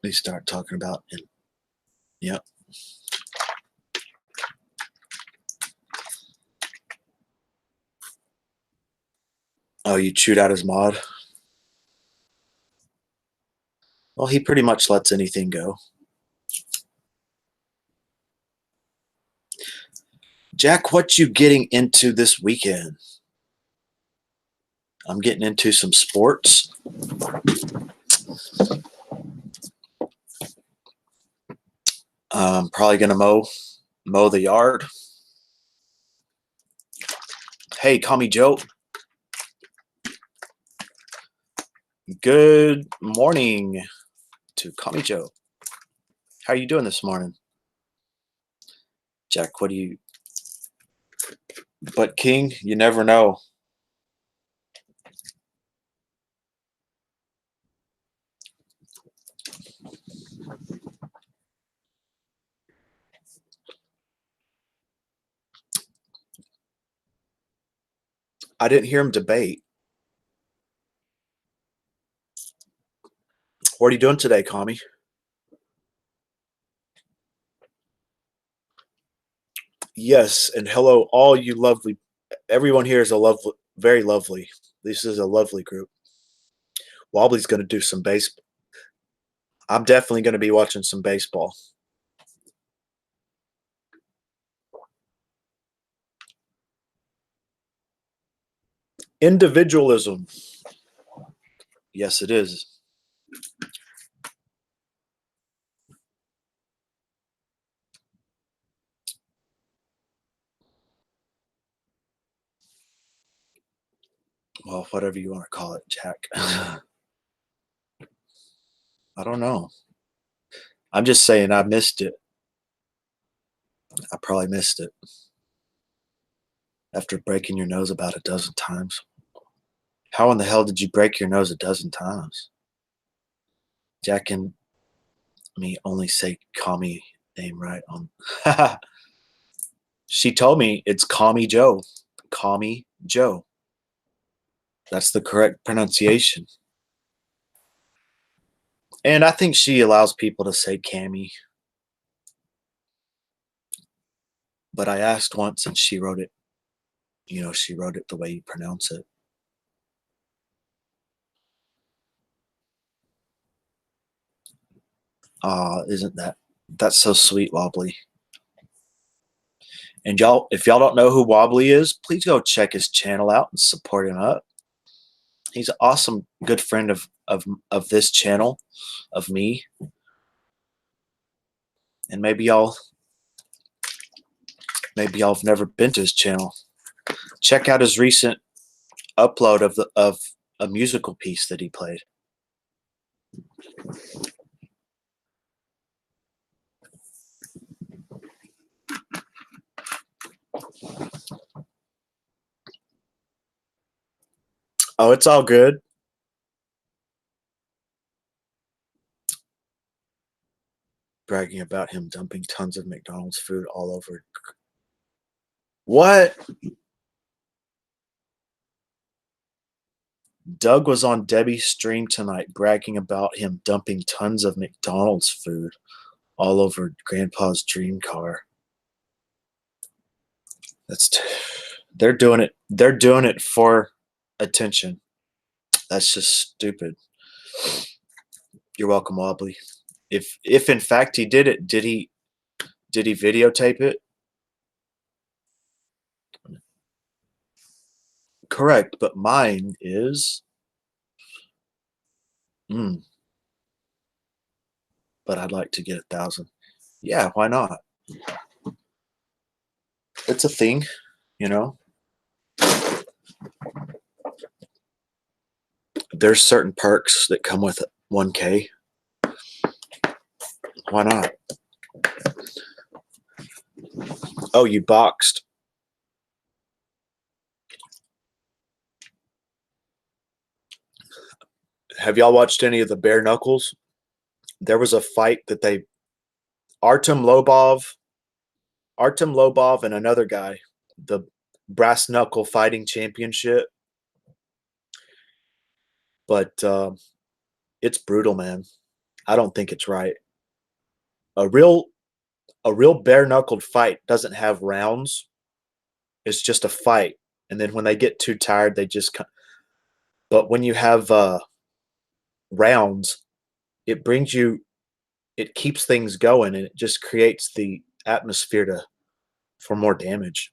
We start talking about it. Yep. Oh, you chewed out his mod? Well, he pretty much lets anything go. Jack, what you getting into this weekend? I'm getting into some sports. I'm probably gonna mow the yard. Hey, call me Joe. Good morning to Call Me Joe. How are you doing this morning? Jack, what do you... But King, you never know. I didn't hear him debate. What are you doing today, Kami? Yes, and hello, all you lovely. Everyone here is a lovely, very lovely. This is a lovely group. Wobbly's going to do some baseball. I'm definitely going to be watching some baseball. Individualism. Yes, it is. Well, whatever you want to call it, Jack. I don't know. I'm just saying I missed it. I probably missed it. After breaking your nose about a dozen times. How in the hell did you break your nose a dozen times? Jack and me only say Kami name right on. She told me it's Kami Joe. Kami Joe. That's the correct pronunciation. And I think she allows people to say Cami. But I asked once and she wrote it, she wrote it the way you pronounce it. Isn't that's so sweet, Wobbly? And y'all, if y'all don't know who Wobbly is, please go check his channel out and support him up. He's an awesome, good friend of this channel, of me. And maybe y'all have never been to his channel. Check out his recent upload of a musical piece that he played. Oh, it's all good. Bragging about him dumping tons of McDonald's food all over. What? Doug was on Debbie's stream tonight bragging about him dumping tons of McDonald's food all over Grandpa's dream car. They're doing it. They're doing it for attention. That's just stupid. You're welcome, Wobbly. If in fact he did it, did he videotape it? Correct, but mine is. But I'd like to get 1,000. Yeah, why not? It's a thing, you know. There's certain perks that come with 1K. Why not? Oh, you boxed. Have y'all watched any of the bare knuckles? There was a fight that Artem Lobov and another guy, the brass knuckle fighting championship. But it's brutal, man. I don't think it's right. A real bare knuckled fight doesn't have rounds. It's just a fight, and then when they get too tired, they just. But when you have rounds, it keeps things going, and it just creates the atmosphere for more damage.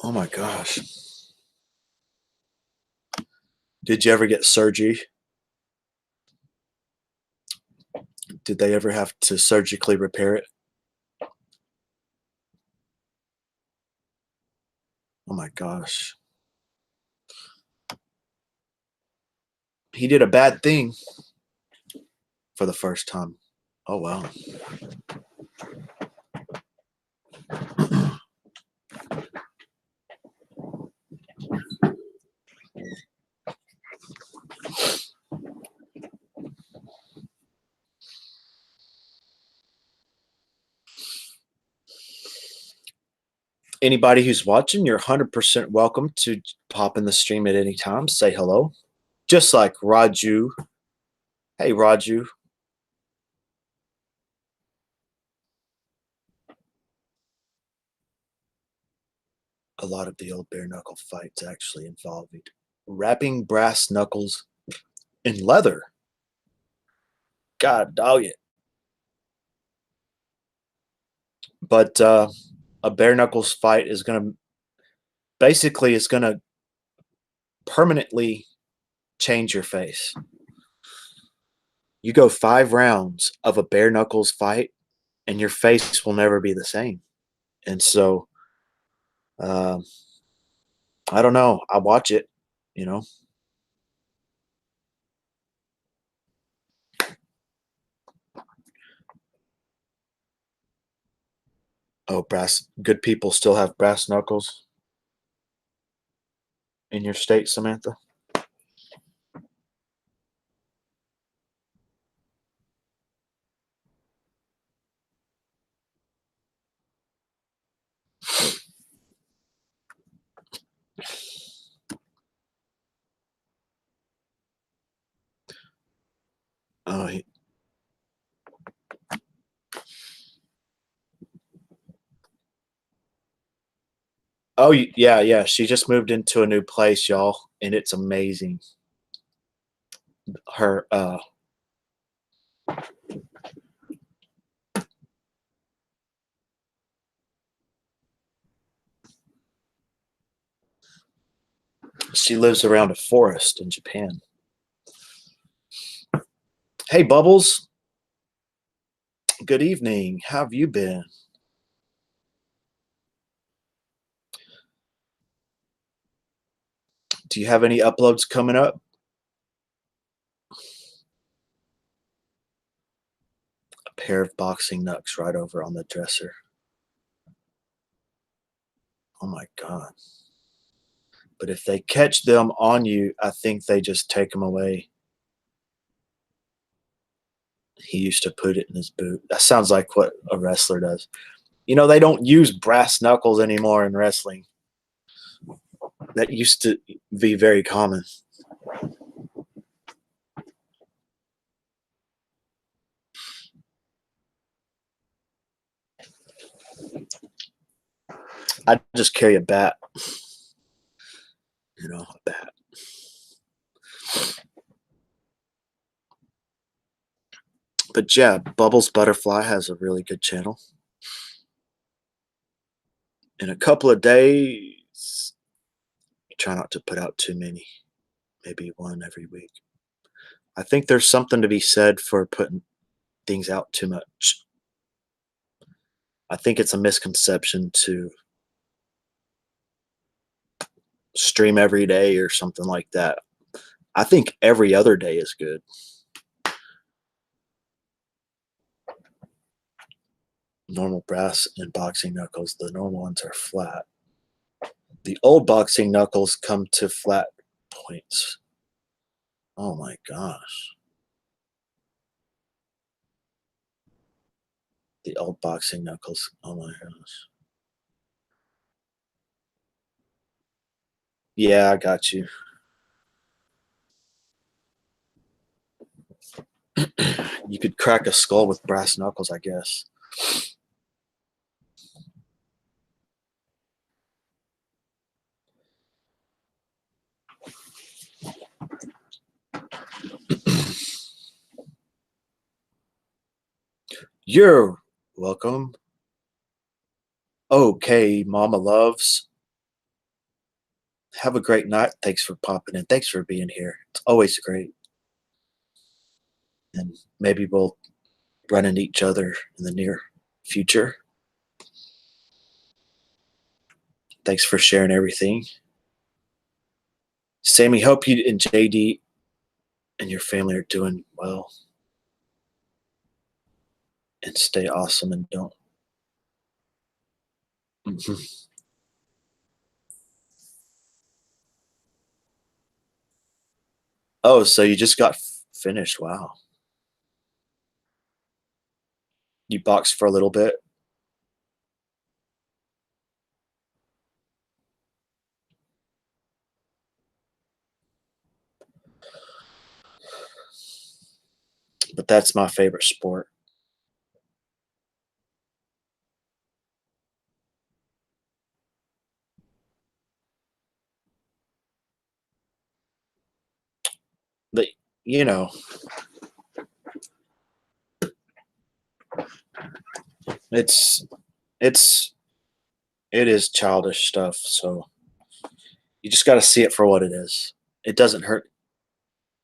Oh my gosh. Did you ever get surgery? Did they ever have to surgically repair it? Oh my gosh. He did a bad thing for the first time. Oh wow. Anybody who's watching, you're 100% welcome to pop in the stream at any time. Say hello. Just like Raju. Hey, Raju. A lot of the old bare knuckle fights actually involved wrapping brass knuckles in leather. God dog it. But a bare knuckles fight is going to permanently change your face. You go 5 rounds of a bare knuckles fight and your face will never be the same. And so I don't know. I watch it, you know. Oh, good people still have brass knuckles in your state, Samantha? Oh, Oh, yeah, yeah. She just moved into a new place, y'all, and it's amazing. Her she lives around a forest in Japan. Hey, Bubbles. Good evening. How have you been? Do you have any uploads coming up? A pair of boxing knucks right over on the dresser. Oh my God. But if they catch them on you, I think they just take them away. He used to put it in his boot. That sounds like what a wrestler does. You know, they don't use brass knuckles anymore in wrestling. That used to be very common. I just carry a bat, a bat. But yeah, Bubbles Butterfly has a really good channel. In a couple of days, try not to put out too many, maybe one every week. I think there's something to be said for putting things out too much. I think it's a misconception to stream every day or something like that. I think every other day is good. Normal brass and boxing knuckles, the normal ones are flat. The old boxing knuckles come to flat points. Oh my gosh. The old boxing knuckles. Oh my gosh. Yeah, I got you. You could crack a skull with brass knuckles, I guess. You're welcome. Okay, Mama Loves. Have a great night. Thanks for popping in. Thanks for being here. It's always great. And maybe we'll run into each other in the near future. Thanks for sharing everything. Sammy, hope you and JD and your family are doing well. And stay awesome and don't. Mhm. Oh, so you just got finished. Wow. You boxed for a little bit. But that's my favorite sport. But you know, it's it's it is childish stuff, so you just got to see it for what it is. It doesn't hurt.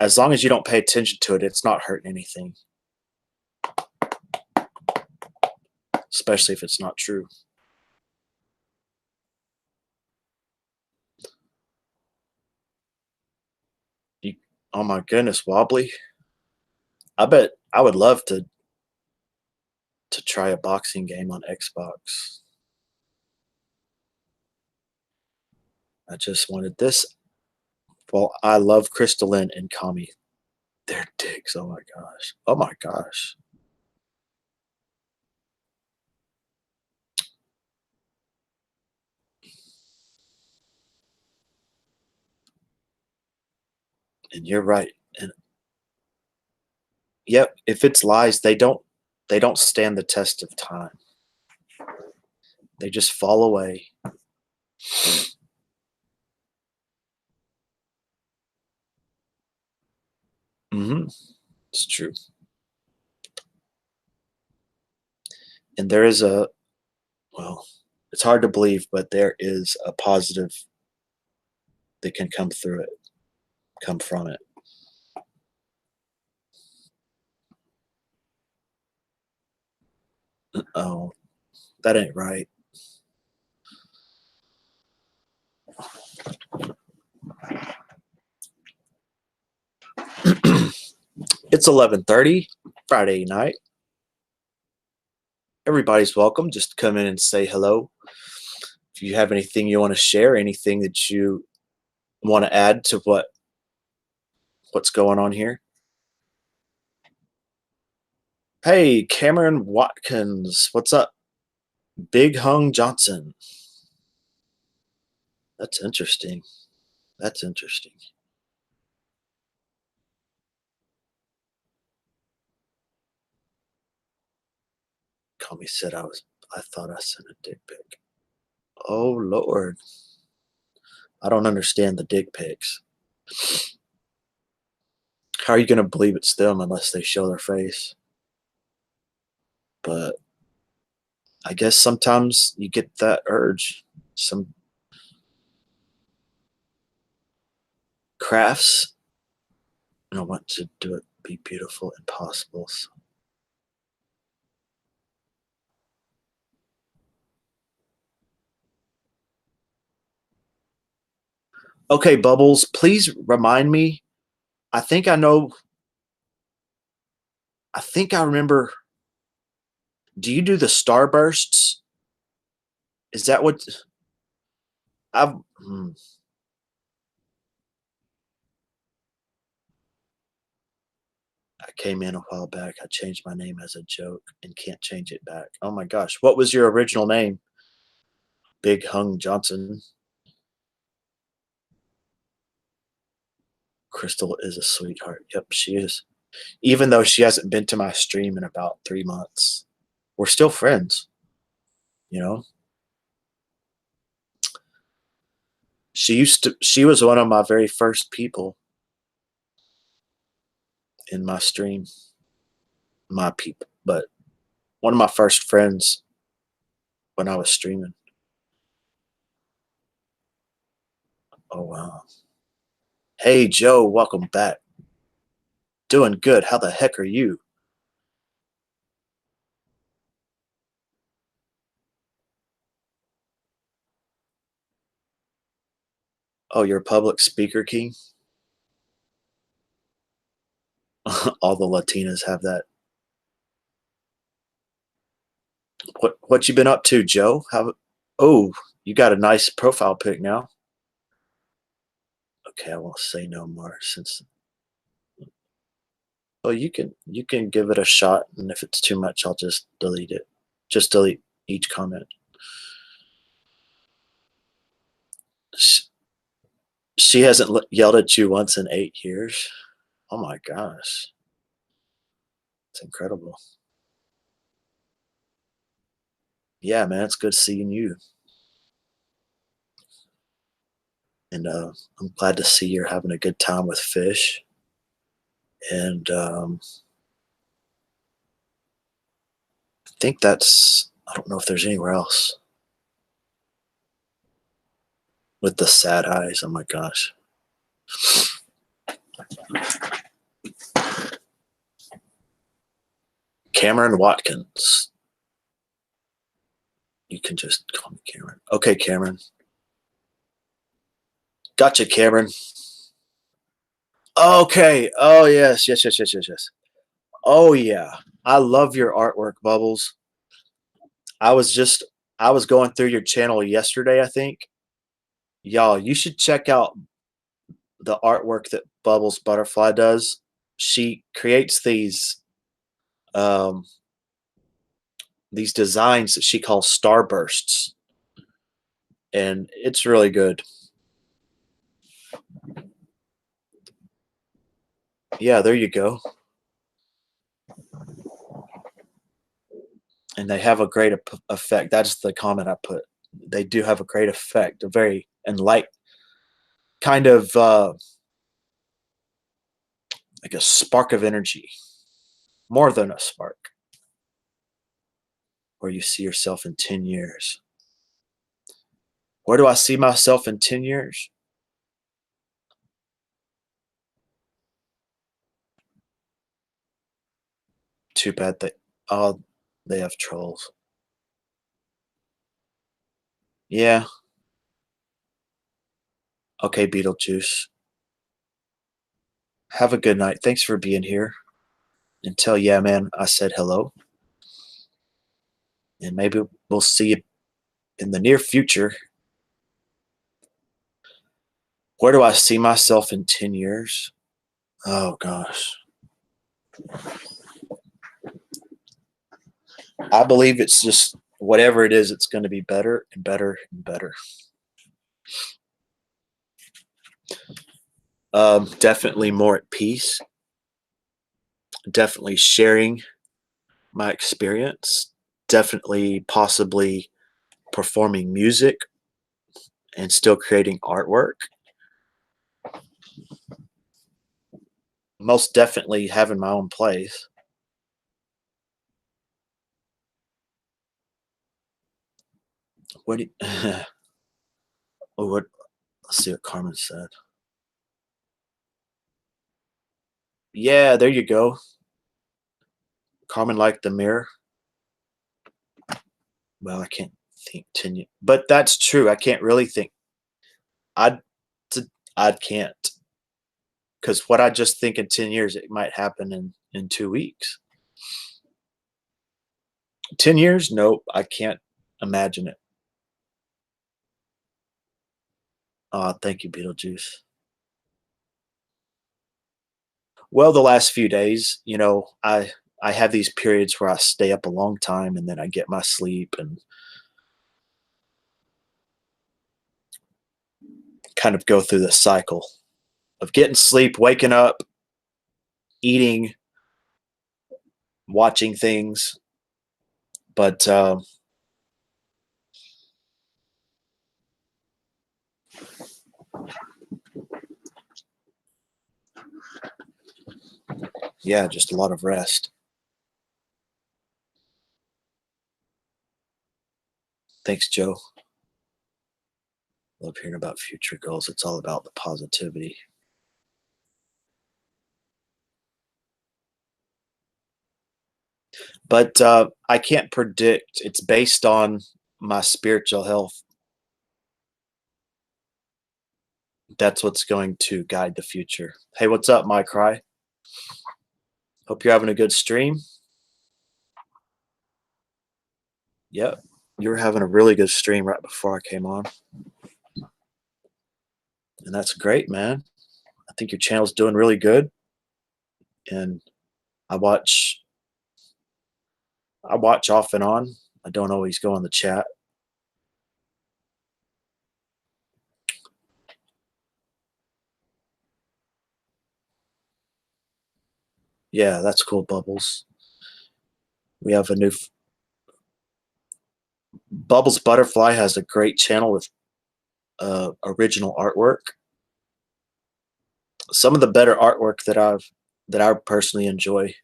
As long as you don't pay attention to it, it's not hurting anything, especially if it's not true. You, oh my goodness, wobbly. I bet I would love to try a boxing game on Xbox. I just wanted this. Well, I love Crystalline and Kami. They're dicks. Oh my gosh. Oh my gosh. And you're right. And yep, if it's lies, they don't stand the test of time. They just fall away. Hmm. It's true. And there is a, well, it's hard to believe, but there is a positive that can come through it, come from it. Oh, that ain't right. It's 11:30 Friday night. Everybody's welcome. Just come in and say hello. If you have anything you want to share, anything that you want to add to what's going on here. Hey, Cameron Watkins, what's up? Big Hung Johnson. That's interesting. That's interesting. Comey said I thought I sent a dick pic. Oh Lord. I don't understand the dick pics. How are you gonna believe it's them unless they show their face? But I guess sometimes you get that urge. Some crafts, I want to do it be beautiful and possible. So. Okay, Bubbles, please remind me. I think I know. I think I remember. Do you do the starbursts? Is that what I've? I came in a while back. I changed my name as a joke and can't change it back. Oh my gosh. What was your original name? Big Hung Johnson. Crystal is a sweetheart. Yep, she is. Even though she hasn't been to my stream in about 3 months, we're still friends, you know? She was one of my very first people in my stream. My people, but one of my first friends when I was streaming. Oh, wow. Hey, Joe, welcome back. Doing good. How the heck are you? Oh, you're a public speaker, King? All the Latinas have that. What you been up to, Joe? How? Oh, you got a nice profile pic now. Okay, I won't say no more since. Well, you can give it a shot, and if it's too much, I'll just delete it. Just delete each comment. Sh- She hasn't yelled at you once in 8 years. Oh my gosh, it's incredible. Yeah, man, it's good seeing you, and I'm glad to see you're having a good time with fish. And I think that's. I don't know if there's anywhere else with the sad eyes. Oh my gosh. Cameron Watkins. You can just call me Cameron. Okay, Cameron. Gotcha, Cameron. Okay. Oh yes, yes, yes, yes, yes, yes. Oh yeah. I love your artwork, Bubbles. I was just I was going through your channel yesterday, I think. Y'all, you should check out the artwork that Bubbles Butterfly does. She creates um these designs that she calls starbursts, and it's really good. Yeah, there you go. And they have a great effect. That's the comment I put. They do have a great effect, a very enlight kind of like a spark of energy, more than a spark, where you see yourself in 10 years. Where do I see myself in 10 years? Too bad oh, they have trolls. Yeah. Okay, Beetlejuice. Have a good night. Thanks for being here. And tell Yeah Man I said hello. And maybe we'll see you in the near future. Where do I see myself in 10 years? Oh gosh. I believe it's just whatever it is, it's going to be better and better and better. Definitely more at peace. Definitely sharing my experience. Definitely, possibly performing music and still creating artwork. Most definitely having my own place. What do you, oh, what? Let's see what Carmen said. Yeah, there you go. Carmen liked the mirror. Well, I can't think 10 years, but that's true. I can't really think. I, I can't, because what I just think in 10 years, it might happen in 2 weeks. 10 years? Nope, I can't imagine it. Thank you, Beetlejuice. Well, the last few days, I have these periods where I stay up a long time and then I get my sleep and kind of go through the cycle of getting sleep, waking up, eating, watching things. But yeah, just a lot of rest. Thanks, Joe. Love hearing about future goals. It's all about the positivity. But I can't predict. It's based on my spiritual health. That's what's going to guide the future. Hey, what's up, my cry? Hope you're having a good stream. Yep, you were having a really good stream right before I came on, and that's great, man. I think your channel's doing really good, and I watch I watch off and on. I don't always go in the chat. Yeah, that's cool, Bubbles. We have a new Bubbles Butterfly has a great channel with original artwork. Some of the better artwork that I personally enjoy.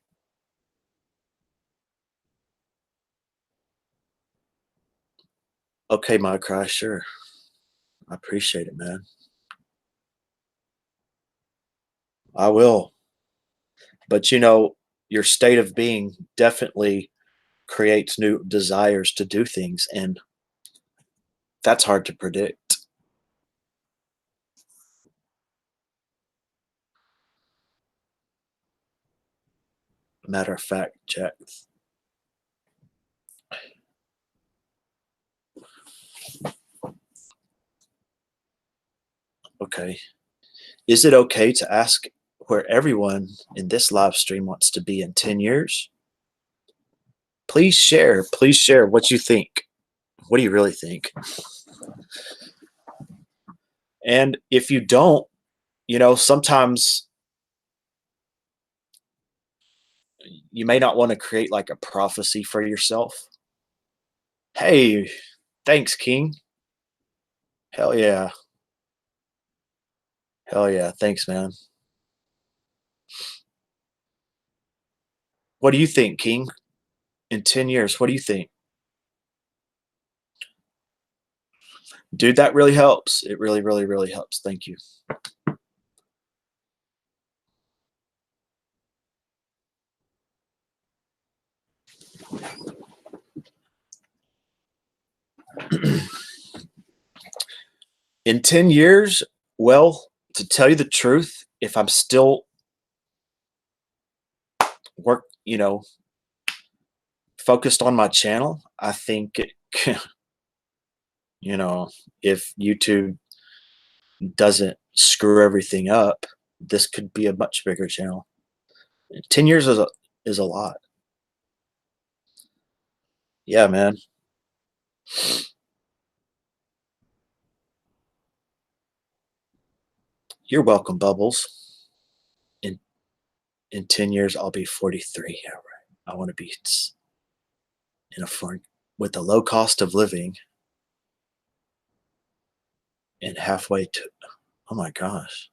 Okay, my cry, sure. I appreciate it, man. I will. But your state of being definitely creates new desires to do things, and that's hard to predict. Matter of fact, Jack. Okay. Is it okay to ask where everyone in this live stream wants to be in 10 years? Please share. Please share what you think. What do you really think? And if you don't, sometimes you may not want to create like a prophecy for yourself. Hey, Thanks, King. Hell yeah. Hell yeah. Thanks, man. What do you think, King? In 10 years, what do you think? Dude, that really helps. It really, really, really helps. Thank you. In 10 years, well, to tell you the truth, if I'm still work, focused on my channel, I think you know, if YouTube doesn't screw everything up, this could be a much bigger channel. 10 years is a lot. Yeah, man. You're welcome, Bubbles. In in 10 years, I'll be 43. Yeah, right. I want to be in a foreign with the low cost of living and halfway to, oh my gosh.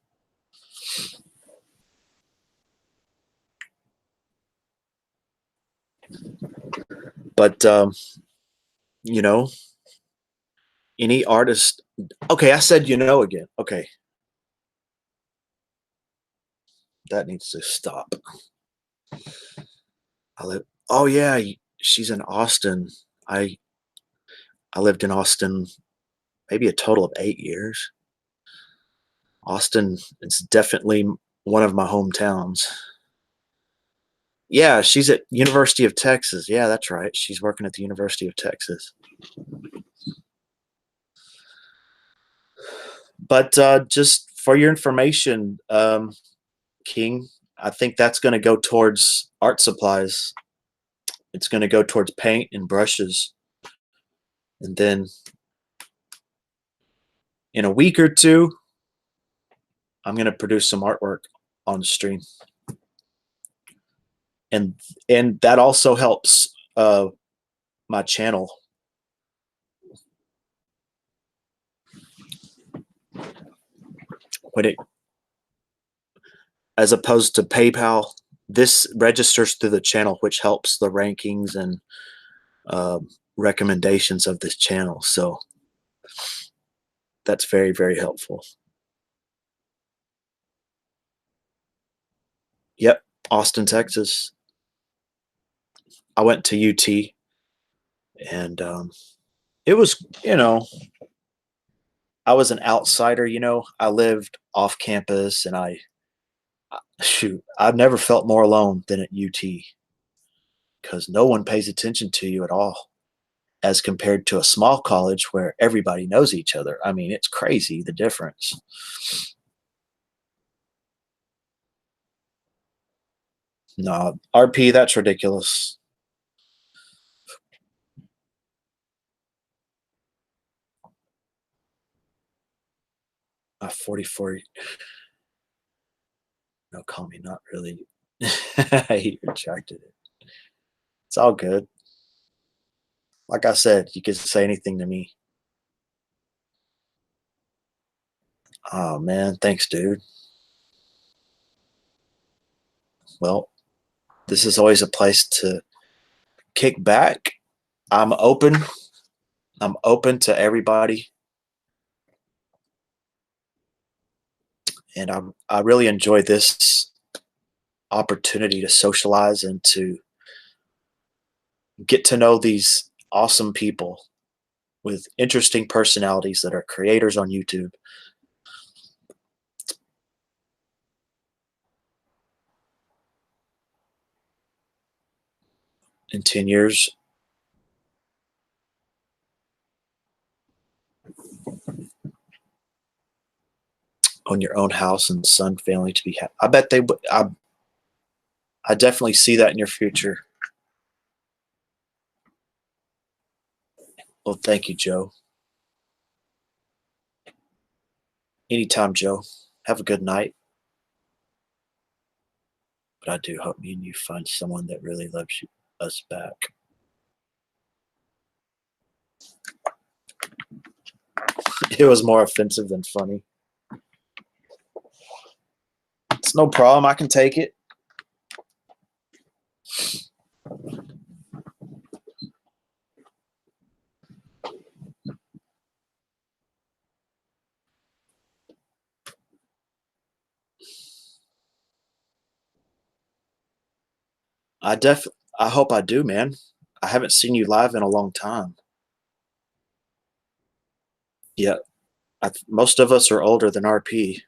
But you know, any artist, okay, I said again. Okay, that needs to stop. I live Oh yeah, she's in Austin. I I lived in Austin maybe a total of 8 years. Austin is definitely one of my hometowns. Yeah, she's at University of Texas. Yeah, that's right. She's working at the University of Texas. But just for your information, King, I think that's going to go towards art supplies. It's going to go towards paint and brushes. And then in a week or two, I'm going to produce some artwork on the stream. And that also helps my channel. When it As opposed to PayPal, this registers through the channel, which helps the rankings and recommendations of this channel. So that's very, very helpful. Yep, Austin, Texas. I went to UT, and it was, I was an outsider. I lived off campus, and I've never felt more alone than at UT because no one pays attention to you at all, as compared to a small college where everybody knows each other. I mean, it's crazy the difference. No, RP, that's ridiculous. 44. No, call me not really. He retracted it. It's all good. Like I said, you can say anything to me. Oh man, thanks, dude. Well, this is always a place to kick back. I'm open. I'm open to everybody, and I really enjoy this opportunity to socialize and to get to know these awesome people with interesting personalities that are creators on YouTube. In 10 years, own your own house and son, family to be happy. I bet they would. I definitely see that in your future. Well, thank you, Joe. Anytime, Joe. Have a good night. But I do hope me and you find someone that really loves us back. It was more offensive than funny. It's no problem. I can take it. I hope I do, man. I haven't seen you live in a long time. Yeah, most of us are older than RP.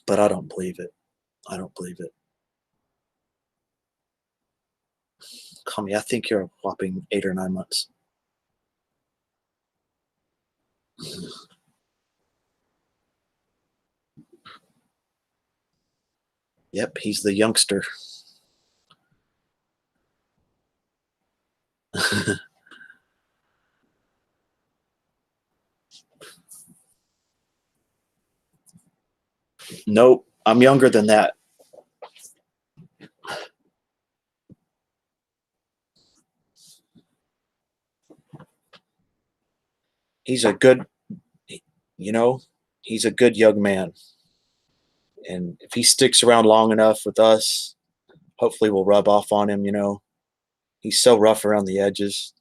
But I don't believe it. I don't believe it. Call me. I think you're a whopping 8 or 9 months. Yep, he's the youngster. Nope, I'm younger than that. He's a good, you know, he's a good young man. And if he sticks around long enough with us, hopefully we'll rub off on him. He's so rough around the edges.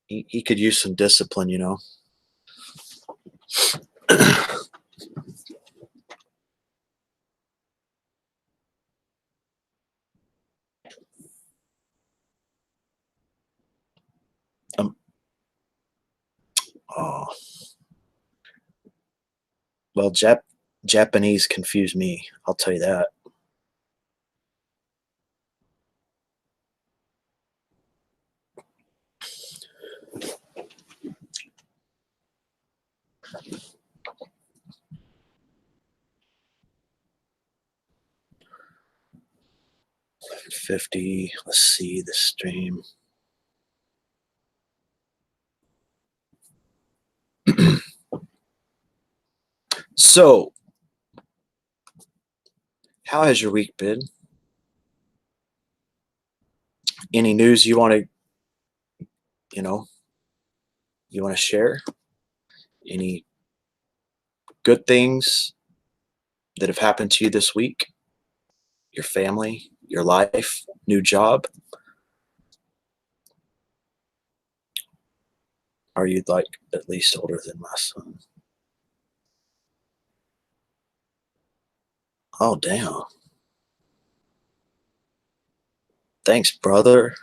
He could use some discipline. um, oh, well, Japanese confuse me. I'll tell you that. $50. Let's see the stream. So, how has your week been? Any news you know, you want to share? Any good things that have happened to you this week? Your family, your life, new job? Are you like at least older than my son? Oh, damn. Thanks, brother.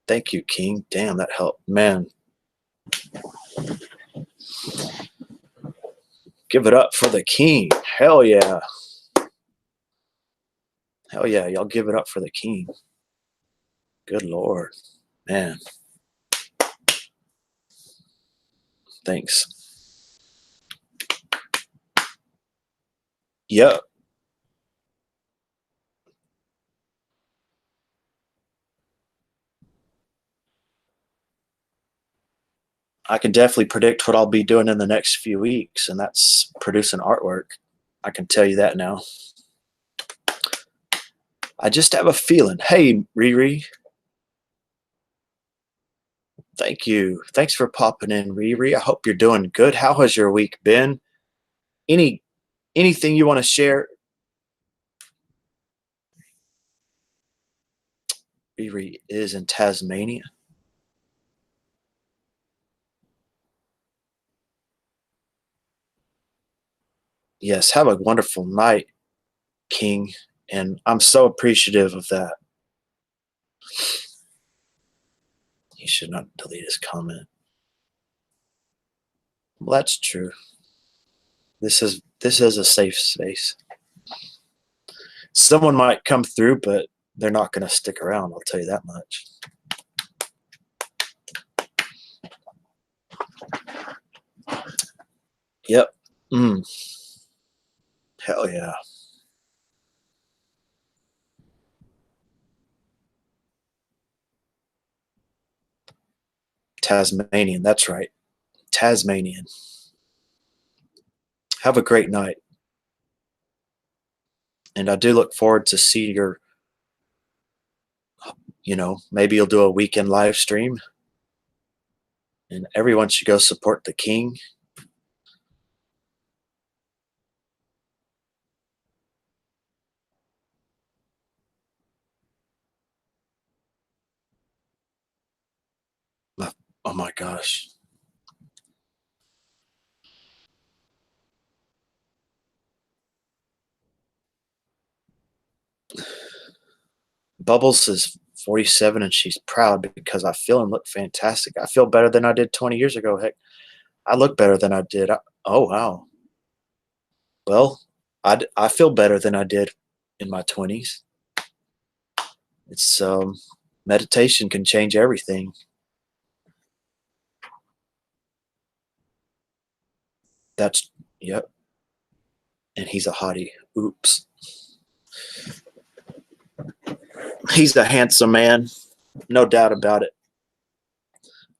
Thank you, King. Damn, that helped. Man, give it up for the King. Hell yeah. Hell yeah. Y'all give it up for the King. Good Lord. Man, thanks. Yep. I can definitely predict what I'll be doing in the next few weeks, and that's producing artwork. I can tell you that now. I just have a feeling. Hey, Riri. Thank you. Thanks for popping in, Riri. I hope you're doing good. How has your week been? Anything you want to share? Riri is in Tasmania. Yes, have a wonderful night, King. And I'm so appreciative of that. He should not delete his comment. Well, that's true. This is a safe space. Someone might come through, but they're not going to stick around. I'll tell you that much. Yep. Hell yeah. Tasmanian. That's right. Tasmanian. Have a great night. And I do look forward to see your, maybe you'll do a weekend live stream, and everyone should go support the king. Oh my gosh. Bubbles is 47 and she's proud because I feel and look fantastic. I feel better than I did 20 years ago. Heck, I look better than I did. Oh, wow. Well, I feel better than I did in my 20s. It's meditation can change everything. That's yep. And he's a hottie. Oops. He's a handsome man, no doubt about it.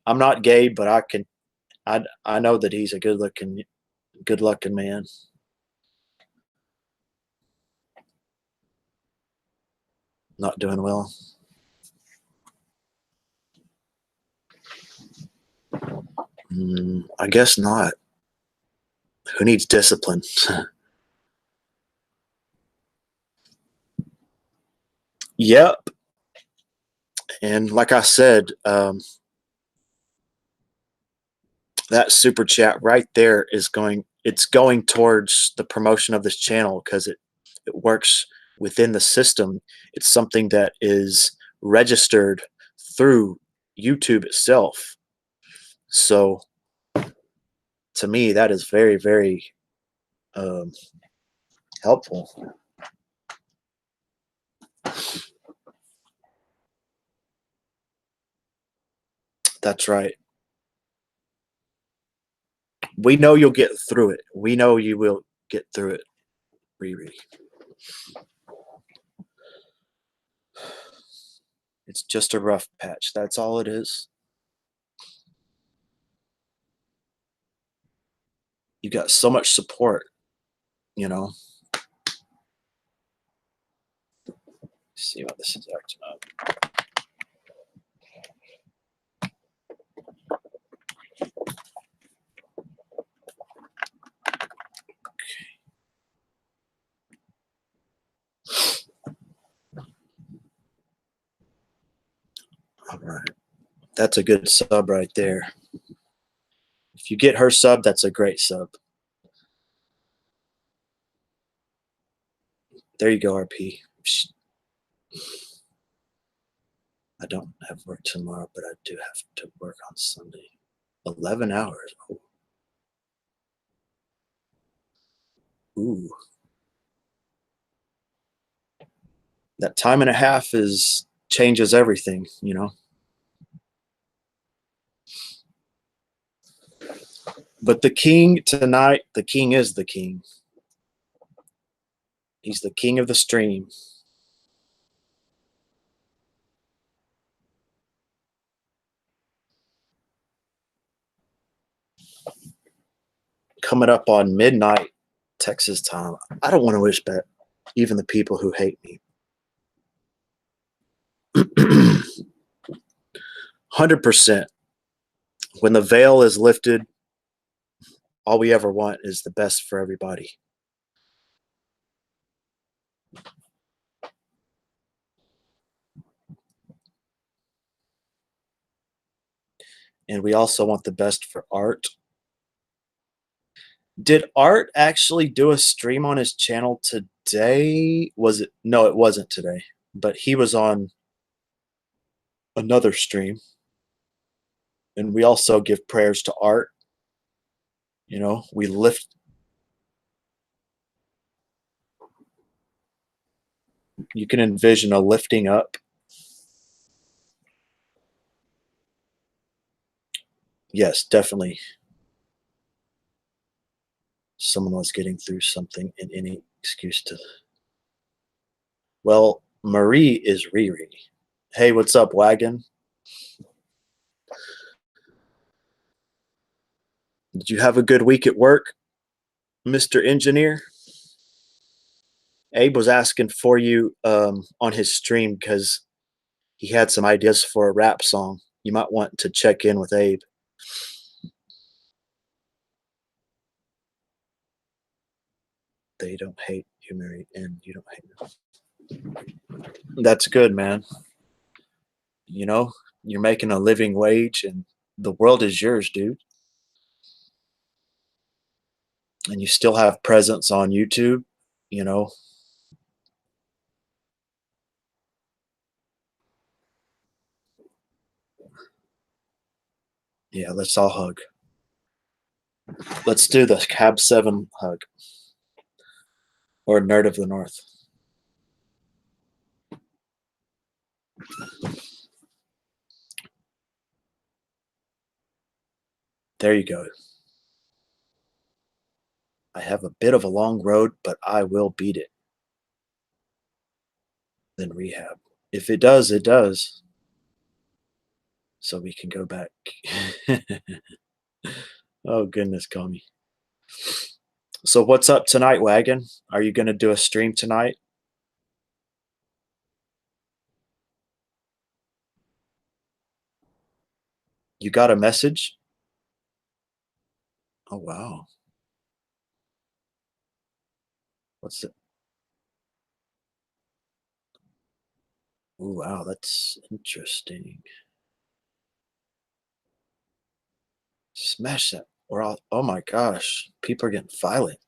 I'm not gay, but I know that he's a good looking man. Not doing well. I guess not. Who needs discipline? Yep. And like I said, that super chat right there it's going towards the promotion of this channel because it works within the system. It's something that is registered through YouTube itself. So to me, that is very, very um, helpful. That's right. We know you'll get through it. We know you will get through it, Riri. It's just a rough patch. That's all it is. You got so much support, you know. Let's see what this is acting up. All right. That's a good sub right there. If you get her sub, that's a great sub. There you go, RP. I don't have work tomorrow, but I do have to work on Sunday. 11 hours. Oh. Ooh. That time and a half changes everything, you know. But the king tonight, the king is the king. He's the king of the stream. Coming up on midnight Texas time. I don't want to wish that even the people who hate me. 100%. When the veil is lifted, all we ever want is the best for everybody. And we also want the best for Art. Did Art actually do a stream on his channel today? Was it? No, it wasn't today. But he was on another stream. And we also give prayers to Art. You know, we lift. You can envision a lifting up. Yes, definitely. Someone was getting through something and any excuse to. Well, Marie is Riri. Hey, what's up, Wagon? Did you have a good week at work, Mr. Engineer? Abe was asking for you on his stream because he had some ideas for a rap song. You might want to check in with Abe. They don't hate you, Mary, and you don't hate me. That's good, man. You know, you're making a living wage, and the world is yours, dude. And you still have presence on YouTube. You know, yeah. Let's all hug. Let's do the Cab 7 hug or Nerd of the North. There you go. I have a bit of a long road, but I will beat it. Then rehab. If it does, it does. So we can go back. Oh, goodness, call me. So what's up tonight, Wagon? Are you going to do a stream tonight? You got a message? Oh, wow. What's it? Oh, wow, that's interesting. Smash that. We're all, oh my gosh, people are getting violent.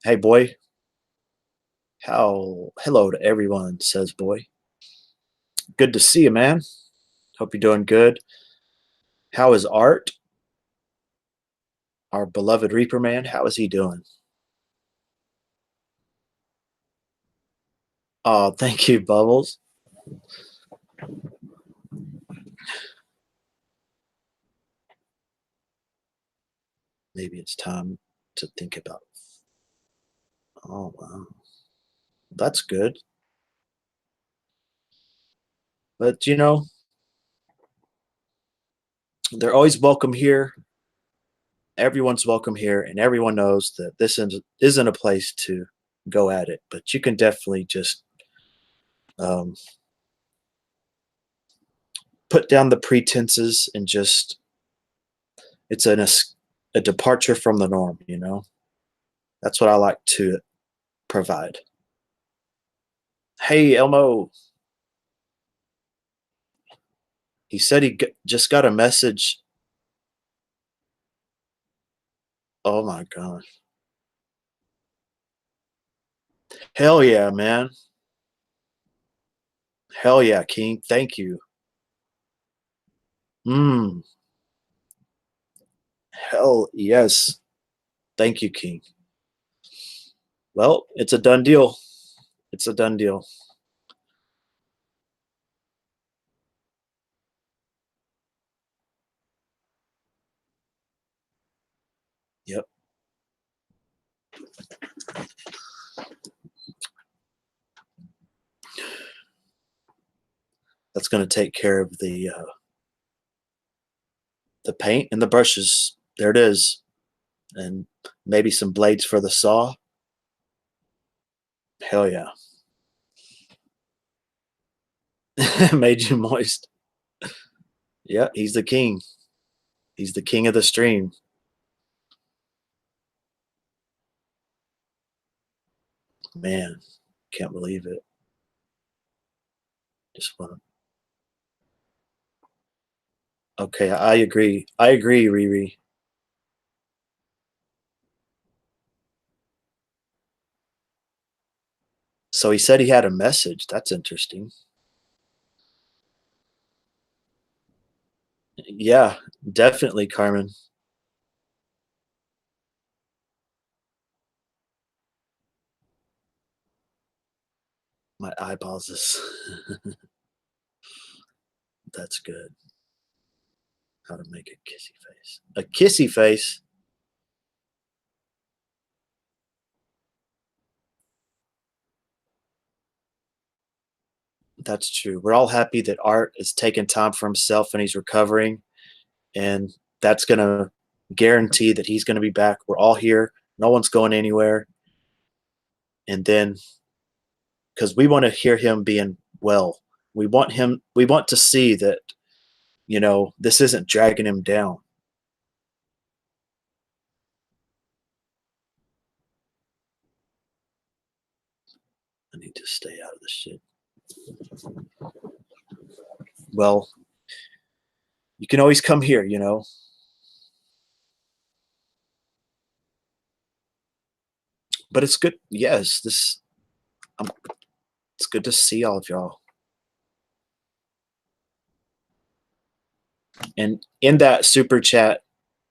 Hey, boy. Hello to everyone, says boy. Good to see you, man. Hope you're doing good. How is Art, our beloved Reaper man? How is he doing? Oh, thank you, Bubbles. Maybe it's time to think about. Oh, wow. That's good. But, you know, they're always welcome here. Everyone's welcome here, and everyone knows that this isn't a place to go at it. But you can definitely just um, put down the pretenses and just, it's a departure from the norm, you know? That's what I like to provide. Hey, Elmo. He said he just got a message. Oh my gosh. Hell yeah, man. Hell yeah, King. Thank you. Mm. Hell yes. Thank you, King. Well, it's a done deal. It's a done deal. Yep. That's going to take care of the paint and the brushes. There it is. And maybe some blades for the saw. Hell yeah. Made you moist. Yeah, he's the king. He's the king of the stream. Man, can't believe it. Just want to. Okay, I agree. I agree, Riri. So he said he had a message. That's interesting. Yeah, definitely, Carmen. My eyeballs is. That's good. How to make a kissy face. A kissy face? That's true. We're all happy that Art is taking time for himself and he's recovering. And that's going to guarantee that he's going to be back. We're all here. No one's going anywhere. And then, because we want to hear him being well, we want to see that, this isn't dragging him down. I need to stay out of this shit. Well, you can always come here. But it's good. Yes, it's good to see all of y'all. And in that super chat,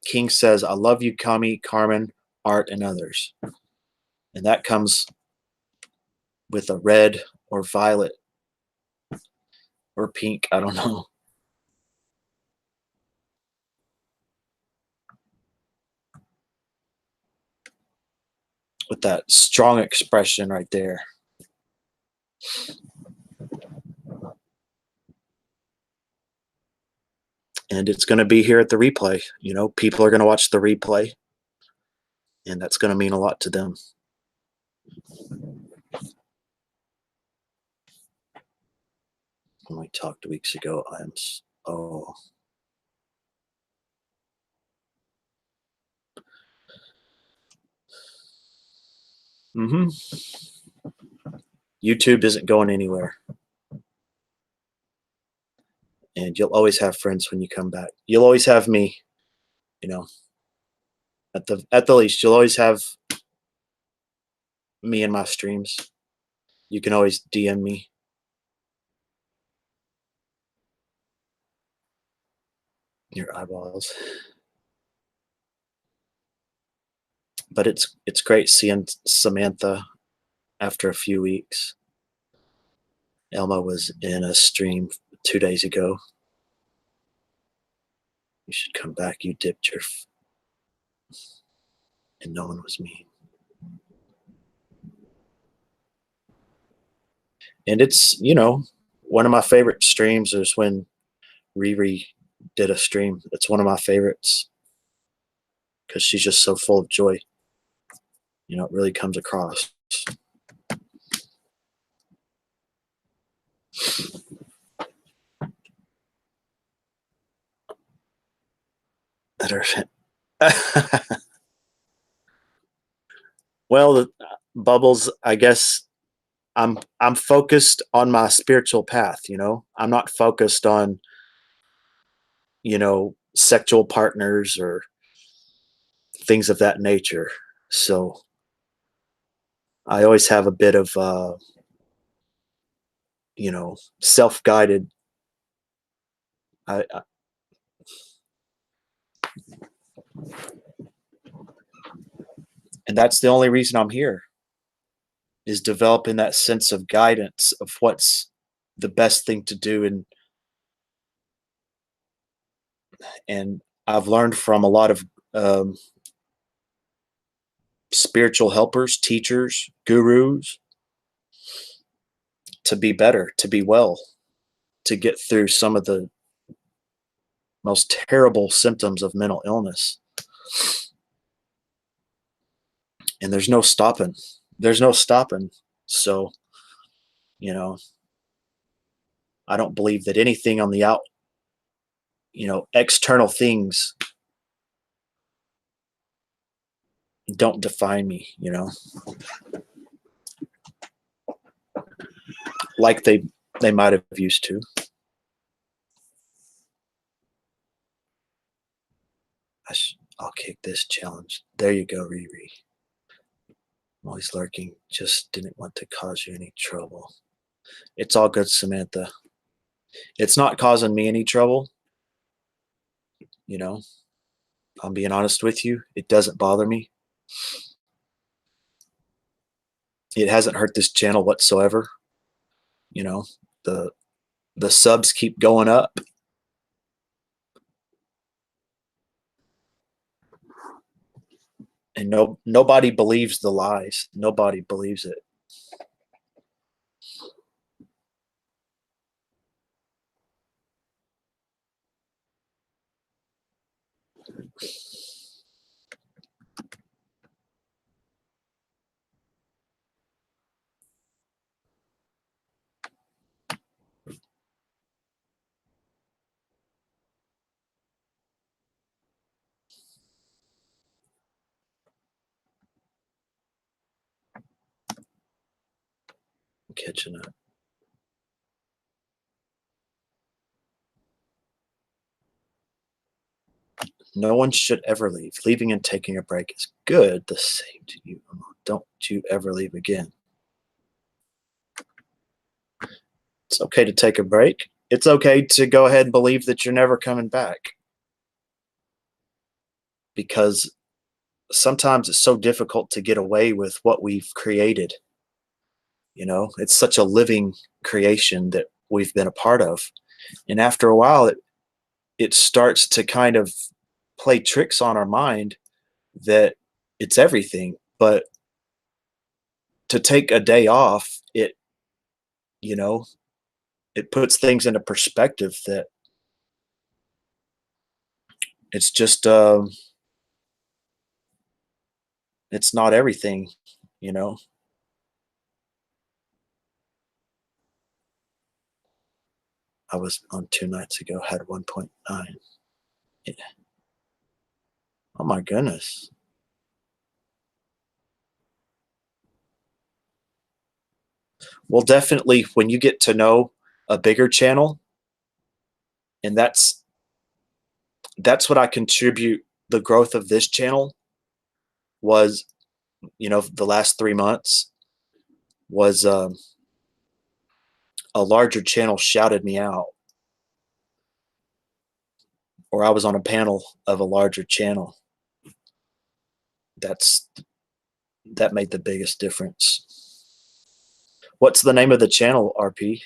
King says, "I love you, Kami, Carmen, Art, and others." And that comes with a red or violet or pink. I don't know. With that strong expression right there. And it's going to be here at the replay. People are going to watch the replay, and that's going to mean a lot to them. When we talked weeks ago, YouTube isn't going anywhere. And you'll always have friends when you come back. You'll always have me, at the least, you'll always have me in my streams. You can always DM me. Your eyeballs. But it's great seeing Samantha after a few weeks. Elma was in a stream 2 days ago. You should come back. You dipped your and no one was mean. And it's, one of my favorite streams is when Riri did a stream. It's one of my favorites because she's just so full of joy. It really comes across. Well, Bubbles, I guess I'm focused on my spiritual path. I'm not focused on sexual partners or things of that nature. So I always have a bit of self-guided. I and that's the only reason I'm here, is developing that sense of guidance of what's the best thing to do. And I've learned from a lot of um, spiritual helpers, teachers, gurus, to be better, to be well, to get through some of the most terrible symptoms of mental illness. And there's no stopping. There's no stopping. So, I don't believe that anything on the external things don't define me, like they might have used to. I'll kick this challenge. There you go, Riri. I'm always lurking. Just didn't want to cause you any trouble. It's all good, Samantha. It's not causing me any trouble. I'm being honest with you. It doesn't bother me. It hasn't hurt this channel whatsoever. The the subs keep going up. And nobody believes the lies. Nobody believes it. catching up. No one should ever leave. Leaving and taking a break is good. The same to you. Don't you ever leave again. It's okay to take a break. It's okay to go ahead and believe that you're never coming back, because sometimes it's so difficult to get away with what we've created. It's such a living creation that we've been a part of. And after a while, it starts to kind of play tricks on our mind that it's everything. But to take a day off, you know, it puts things into perspective that it's just, it's not everything, you know? I was on 2 nights ago, had 1.9. Yeah. Oh my goodness. Well, definitely when you get to know a bigger channel, and that's what I contribute the growth of this channel was, the last 3 months was, a larger channel shouted me out, or I was on a panel of a larger channel. That's that made the biggest difference. What's the name of the channel, RP?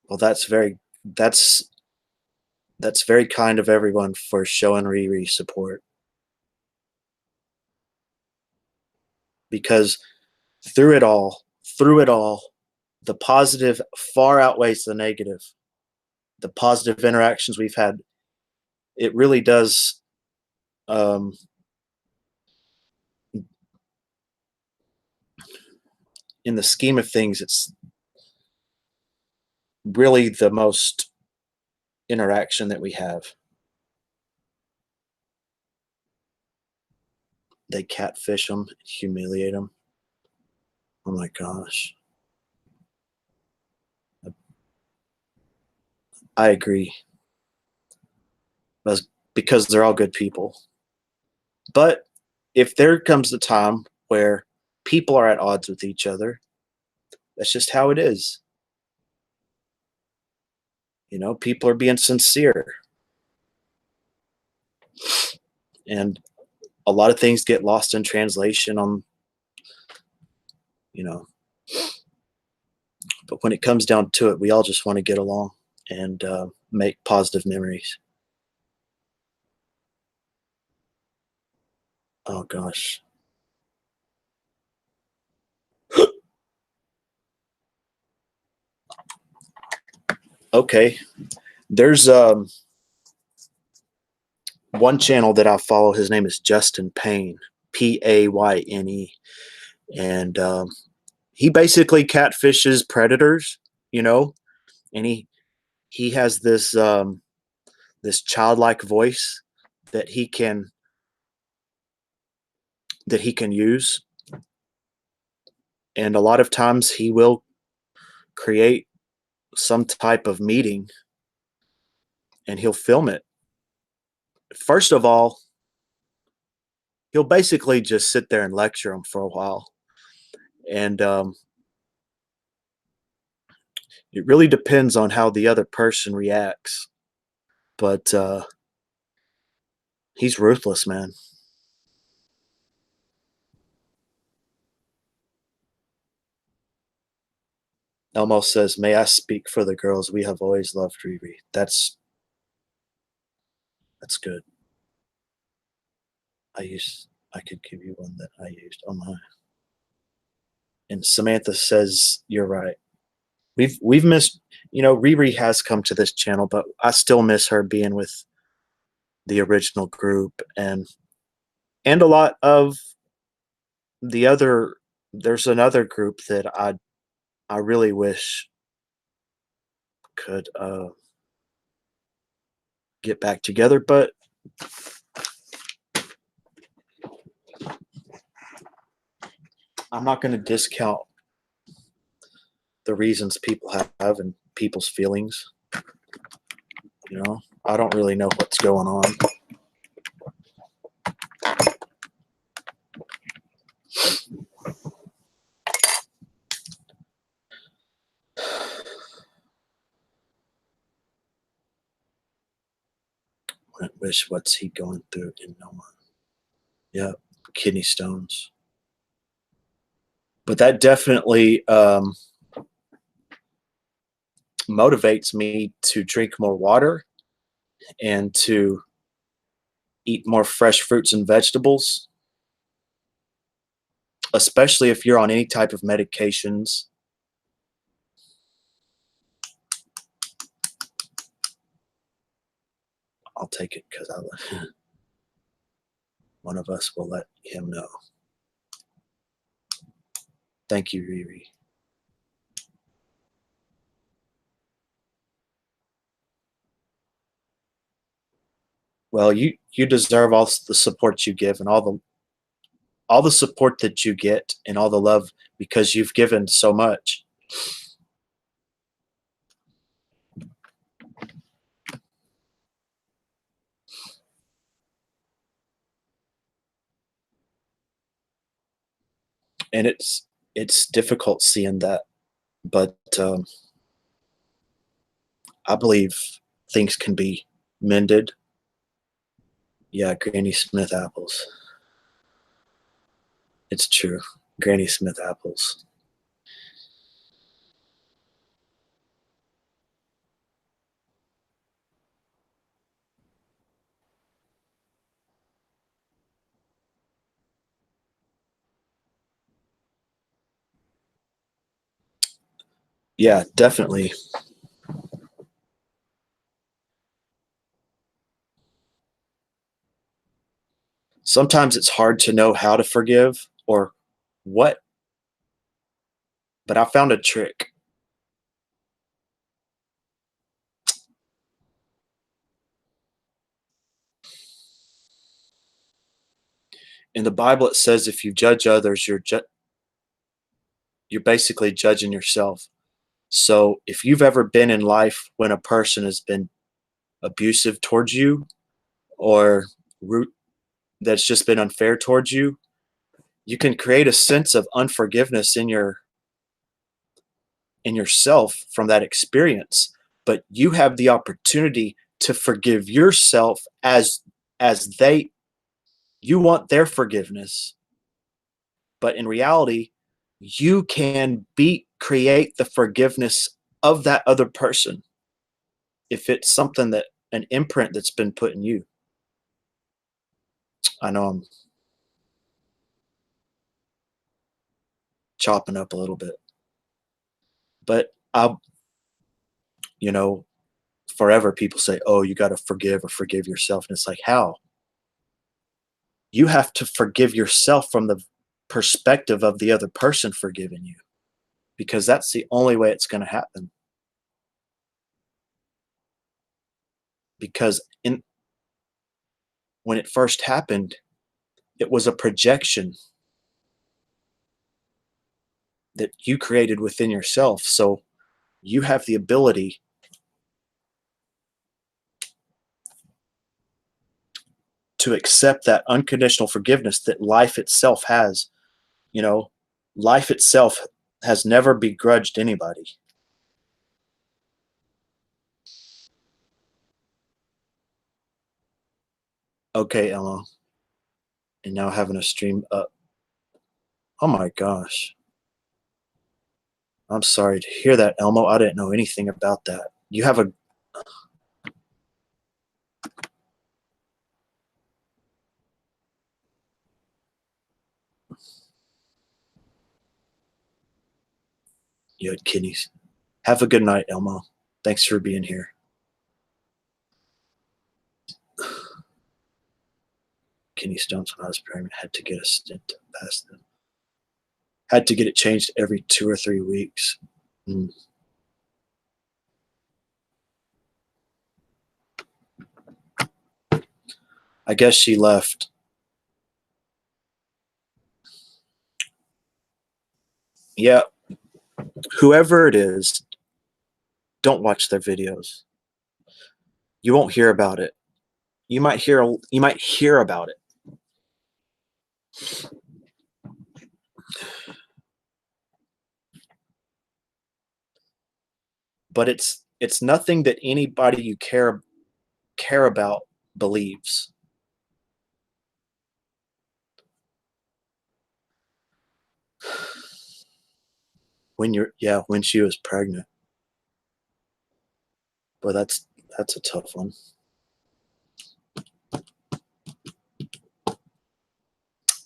Well, that's that's very kind of everyone for showing Riri support, because through it all, the positive far outweighs the negative. The positive interactions we've had, it really does, um, in the scheme of things, it's really the most interaction that we have. They catfish them, humiliate them. Oh my gosh. I agree. Because they're all good people. But if there comes a time where people are at odds with each other, that's just how it is. People are being sincere, and a lot of things get lost in translation you know, but when it comes down to it, we all just want to get along and make positive memories. Oh gosh. Okay. There's one channel that I follow. His name is Justin Payne, Payne, and he basically catfishes predators, you know, and he has this childlike voice that he can use, and a lot of times he will create some type of meeting and he'll film it. First of all, he'll basically just sit there and lecture them for a while, and it really depends on how the other person reacts. But he's ruthless, man. Elmo says, "May I speak for the girls? We have always loved Riri." That's good. I could give you one that I used. Oh my. And Samantha says, "You're right. We've missed. Riri has come to this channel, but I still miss her being with the original group, and a lot of the other there's another group that I really wish could get back together, but I'm not going to discount the reasons people have and people's feelings. You know, I don't really know what's going on. Wish what's he going through in no one. Yeah, kidney stones. But that definitely motivates me to drink more water and to eat more fresh fruits and vegetables, especially if you're on any type of medications. I'll take it because one of us will let him know. Thank you, Riri. Well, you deserve all the support you give and all the support that you get and all the love because you've given so much. And it's difficult seeing that, but I believe things can be mended. Yeah, Granny Smith apples. It's true. Granny Smith apples. Yeah, definitely. Sometimes it's hard to know how to forgive or what, but I found a trick. In the Bible, it says if you judge others, you're basically judging yourself. So if you've ever been in life when a person has been abusive towards you or root that's just been unfair towards you, you can create a sense of unforgiveness in yourself from that experience. But you have the opportunity to forgive yourself as they you want their forgiveness. But in reality, you can create the forgiveness of that other person if it's something that an imprint that's been put in you. I know I'm chopping up a little bit, but you know, forever people say, "Oh, you got to forgive or forgive yourself," and it's like, how? You have to forgive yourself from the perspective of the other person forgiving you, because that's the only way it's going to happen. Because in when it first happened, it was a projection that you created within yourself. So you have the ability to accept that unconditional forgiveness that life itself has. You know, life itself has never begrudged anybody. Okay, Emma. And now having a stream up. Oh my gosh. I'm sorry to hear that, Elmo. I didn't know anything about that. You have a you had kidneys. Have a good night, Elmo. Thanks for being here. kidney stones when I was pregnant. Had to get a stent past them. Had to get it changed every 2 or 3 weeks. Mm. I guess she left. Yeah, whoever it is, don't watch their videos. You won't hear about it. You might hear about it. But it's nothing that anybody you care about believes. When she was pregnant. But that's a tough one.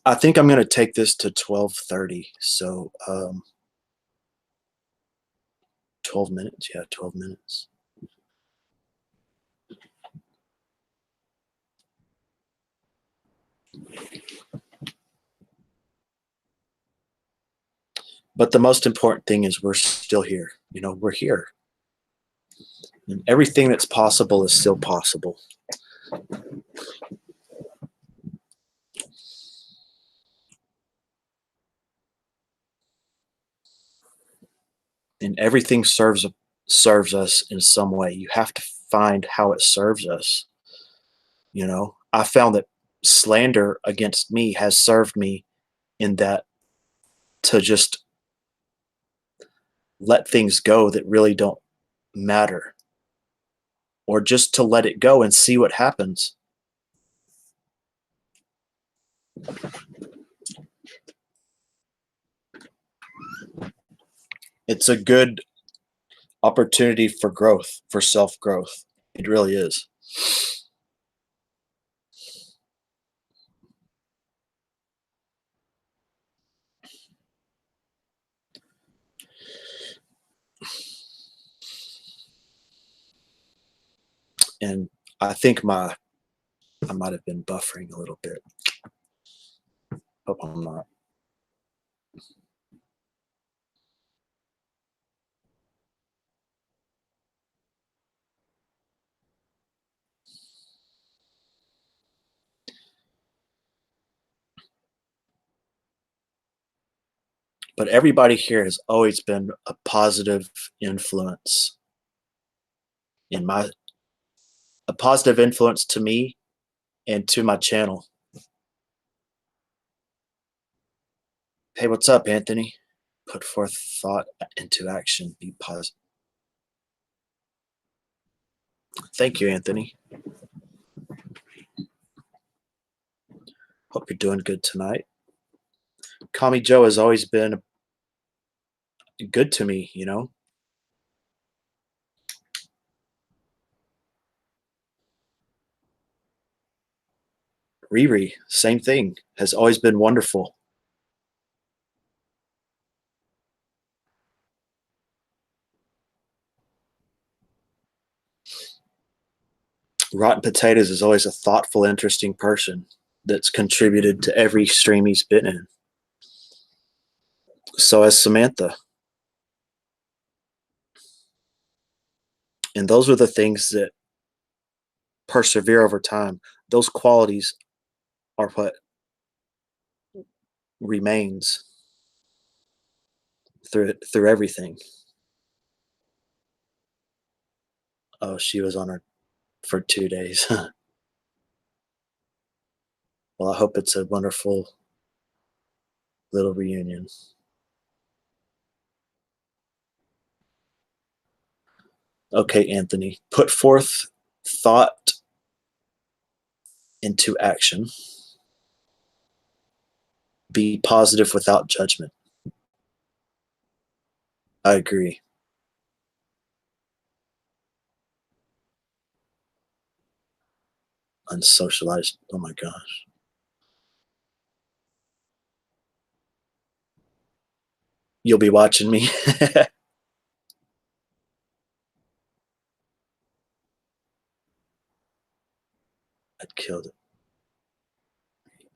I think I'm gonna take this to 12:30. So 12 minutes. Yeah, 12 minutes. But the most important thing is we're still here. You know, we're here. And everything that's possible is still possible. And everything serves us in some way. You have to find how it serves us. You know, I found that slander against me has served me in that to just let things go that really don't matter, or just to let it go and see what happens. It's a good opportunity for growth, for self growth. It really is. And I think I might have been buffering a little bit. Hope I'm not. But everybody here has always been a positive influence in my a positive influence to me and to my channel. Hey, what's up, Anthony? Put forth thought into action. Be positive. Thank you, Anthony. Hope you're doing good tonight. Kami Joe has always been good to me, you know. Riri, same thing, has always been wonderful. Rotten Potatoes is always a thoughtful, interesting person that's contributed to every stream he's been in. So has Samantha. And those are the things that persevere over time. Those qualities are what remains through everything. Oh, she was on her for 2 days. Well, I hope it's a wonderful little reunion. Okay, Anthony, put forth thought into action. Be positive without judgment. I agree. Unsocialized. Oh my gosh. You'll be watching me. I killed it.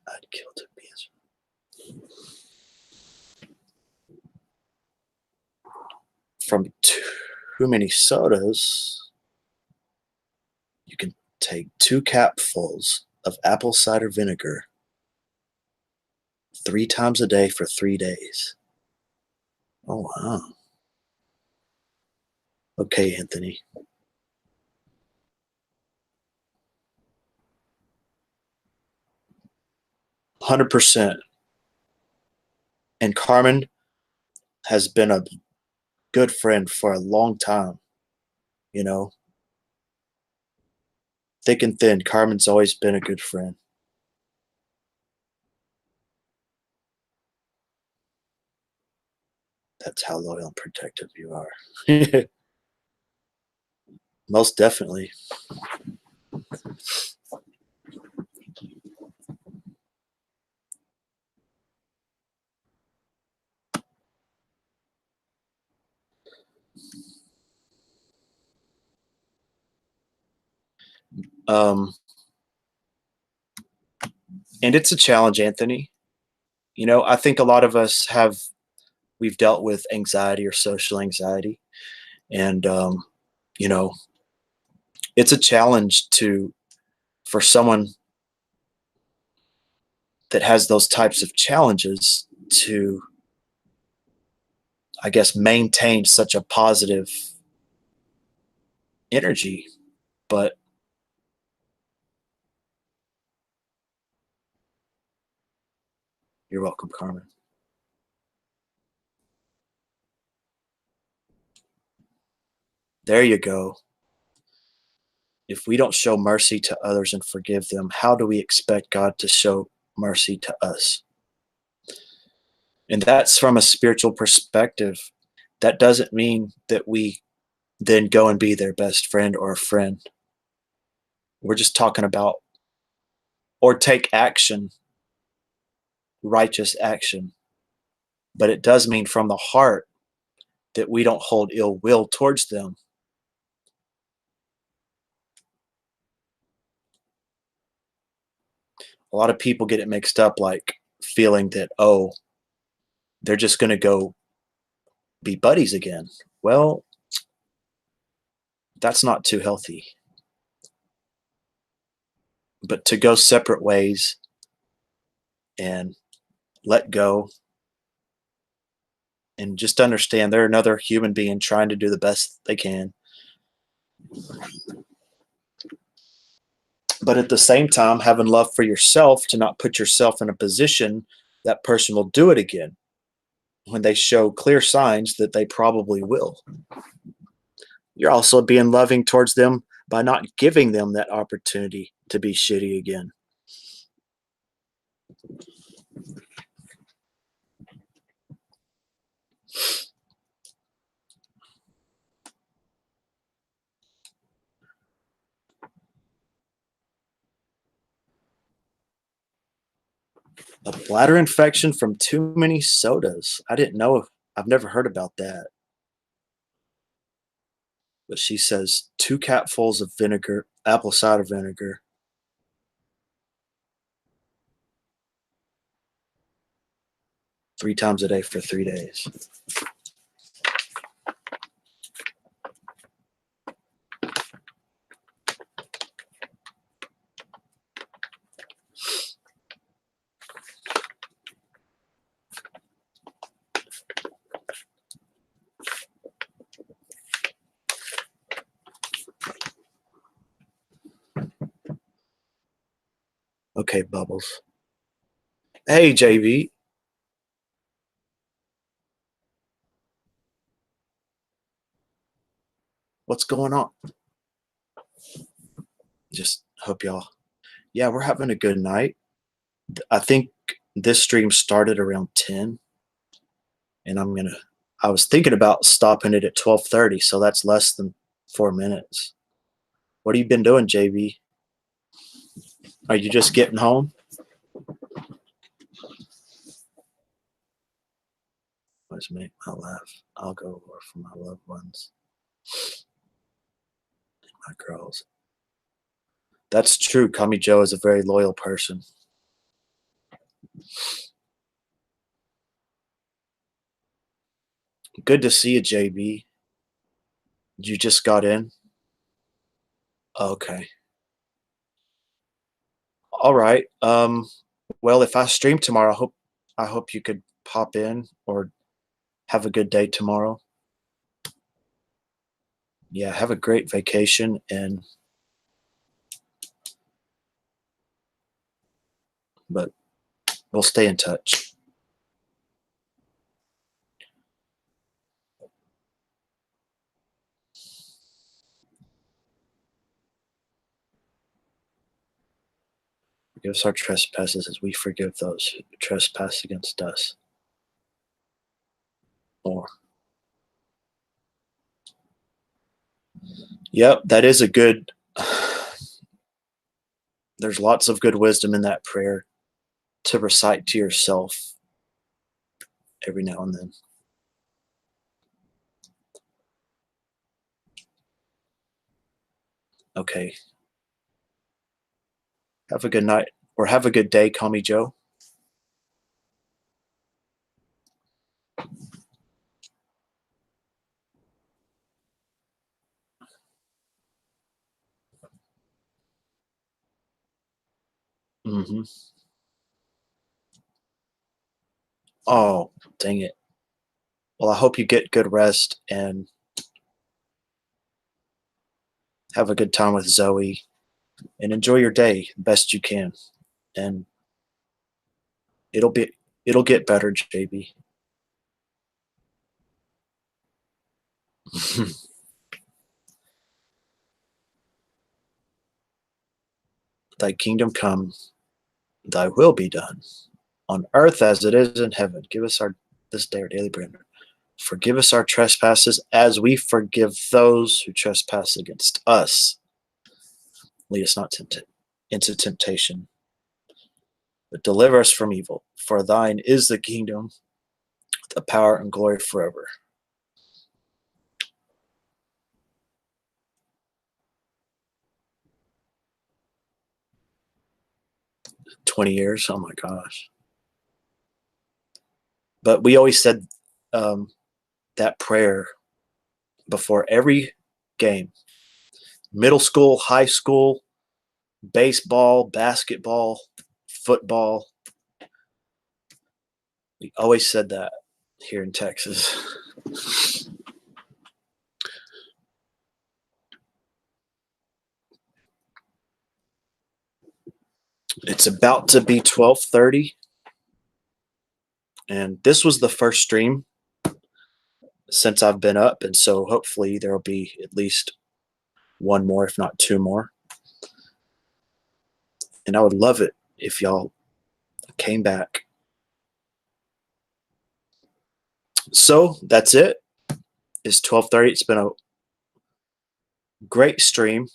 I'd kill to be as from too many sodas. You can take 2 capfuls of apple cider vinegar 3 times a day for 3 days. Oh, wow. Okay, Anthony. – 100%. And Carmen has been a good friend for a long time, you know? Thick and thin, Carmen's always been a good friend. That's how loyal and protective you are. Most definitely. Um, and it's a challenge, Anthony. You know, I think a lot of us we've dealt with anxiety or social anxiety. And, you know, it's a challenge for someone that has those types of challenges to, I guess, maintain such a positive energy. But you're welcome, Carmen. There you go. If we don't show mercy to others and forgive them, how do we expect God to show mercy to us? And that's from a spiritual perspective. That doesn't mean that we then go and be their best friend or a friend. We're just talking about, or take action, righteous action. But it does mean from the heart that we don't hold ill will towards them. A lot of people get it mixed up, like feeling that, oh, they're just going to go be buddies again. Well, that's not too healthy. But to go separate ways and let go and just understand they're another human being trying to do the best they can. But at the same time, having love for yourself to not put yourself in a position that person will do it again when they show clear signs that they probably will. You're also being loving towards them by not giving them that opportunity to be shitty again. A bladder infection from too many sodas. I didn't know. I've never heard about that. But she says 2 capfuls of vinegar, apple cider vinegar, 3 times a day for 3 days. Okay, Bubbles. Hey, JB. What's going on? Just hope y'all. Yeah, we're having a good night. I think this stream started around 10, and I was thinking about stopping it at 12:30, so that's less than 4 minutes. What have you been doing, JB? Are you just getting home? Let's make my laugh. I'll go over for my loved ones. My girls. That's true. Kami Joe is a very loyal person. Good to see you, JB. You just got in? Okay. All right. Well, if I stream tomorrow, I hope you could pop in or have a good day tomorrow. Yeah, have a great vacation and but we'll stay in touch. Forgive us our trespasses as we forgive those who trespass against us. Or yep, that is a good there's lots of good wisdom in that prayer to recite to yourself every now and then. Okay. Have a good night or have a good day. Call me Joe. Hmm. Oh, dang it. Well, I hope you get good rest and have a good time with Zoe and enjoy your day best you can. And it'll be it'll get better, JB. Thy kingdom come, thy will be done on earth as it is in heaven. Give us our this day our daily bread. Forgive us our trespasses as we forgive those who trespass against us. Lead us not into temptation, but deliver us from evil. For thine is the kingdom, the power, and glory forever. 20 years. Oh my gosh. But we always said um, that prayer before every game, middle school, high school, baseball, basketball, football. We always said that here in Texas. It's about to be 12:30, and this was the first stream since I've been up, and so hopefully there'll be at least one more, if not two more. And I would love it if y'all came back. So that's it. It's 12:30. It's been a great stream.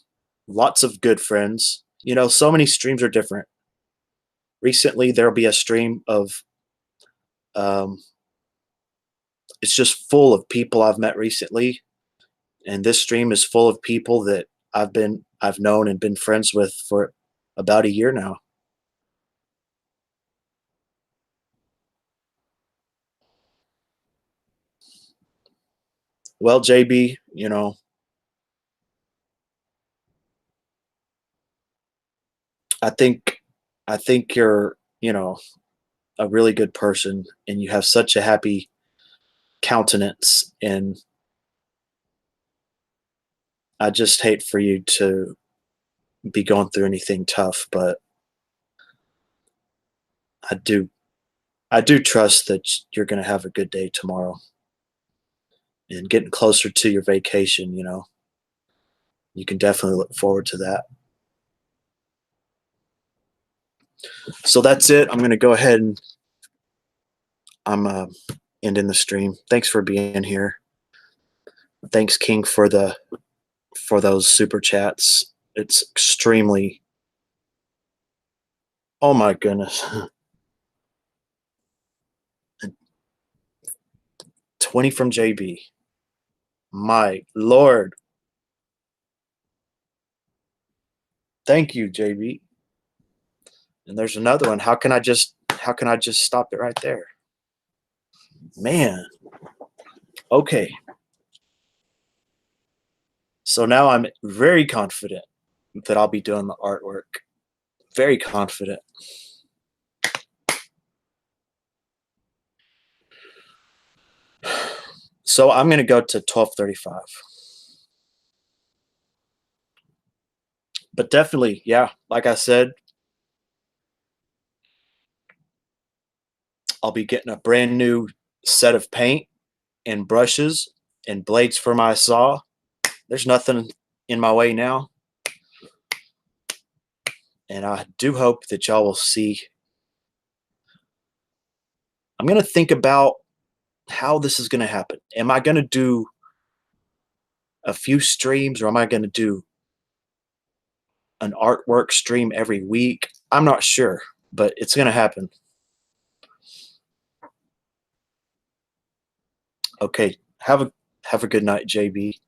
Lots of good friends. You know, so many streams are different. Recently, there'll be a stream of um, it's just full of people I've met recently, and this stream is full of people that I've known and been friends with for about a year now. Well, JB, you know, I think I think you're, you know, a really good person and you have such a happy countenance, and I just hate for you to be going through anything tough, but I do I do trust that you're going to have a good day tomorrow and getting closer to your vacation, you know. You can definitely look forward to that. So that's it. I'm going to go ahead and I'm ending the stream. Thanks for being here. Thanks King for those super chats. It's extremely oh my goodness. 20 from JB. My lord. Thank you, JB. And there's another one. How can I just How can I just stop it right there? Man. Okay. So now I'm very confident that I'll be doing the artwork. Very confident. So I'm gonna go to 12:35. But definitely, yeah, like I said, I'll be getting a brand new set of paint and brushes and blades for my saw. There's nothing in my way now. And I do hope that y'all will see. I'm gonna think about how this is gonna happen. Am I gonna do a few streams, or am I gonna do an artwork stream every week? I'm not sure, but it's gonna happen. Okay, have a good night, JB.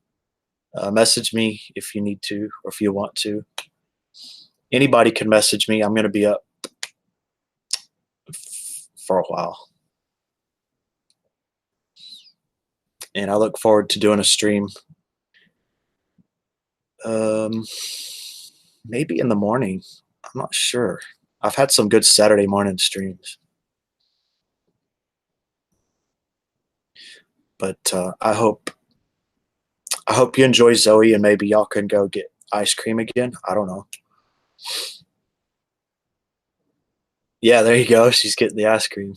Message me if you need to or if you want to. Anybody can message me. I'm gonna be up for a while, and I look forward to doing a stream. Um, maybe in the morning. I'm not sure. I've had some good Saturday morning streams, but I hope you enjoy Zoe, and maybe y'all can go get ice cream again. I don't know. Yeah, there you go. She's getting the ice cream.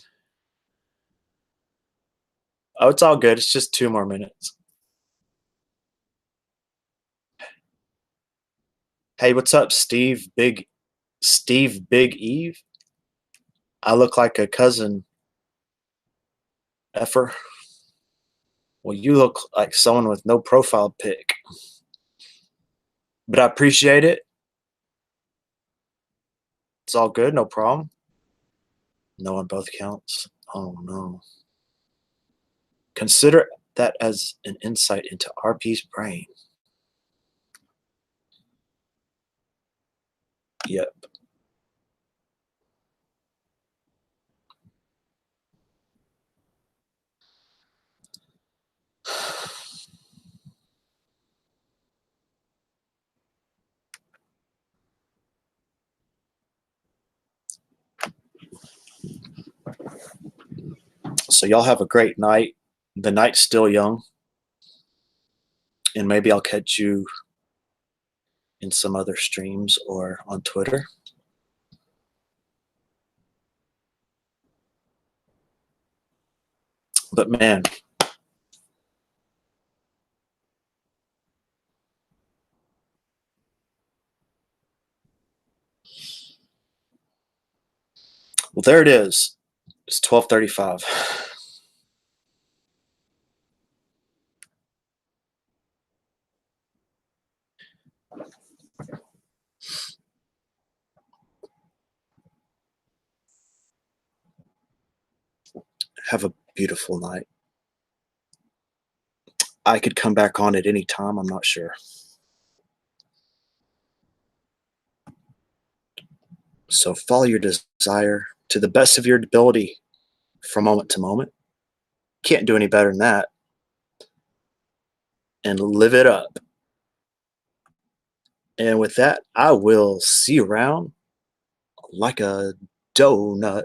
Oh, it's all good. It's just 2 more minutes. Hey, what's up, Steve Big Eve? I look like a cousin effer. Well, you look like someone with no profile pic, but I appreciate it. It's all good, no problem. No on both counts. Oh no. Consider that as an insight into RP's brain. Yep. So y'all have a great night. The night's still young, and maybe I'll catch you in some other streams or on Twitter. But man, well, there it is. It's 12:35. Have a beautiful night. I could come back on at any time. I'm not sure. So follow your desire to the best of your ability from moment to moment. Can't do any better than that. And live it up. And with that, I will see you around like a donut.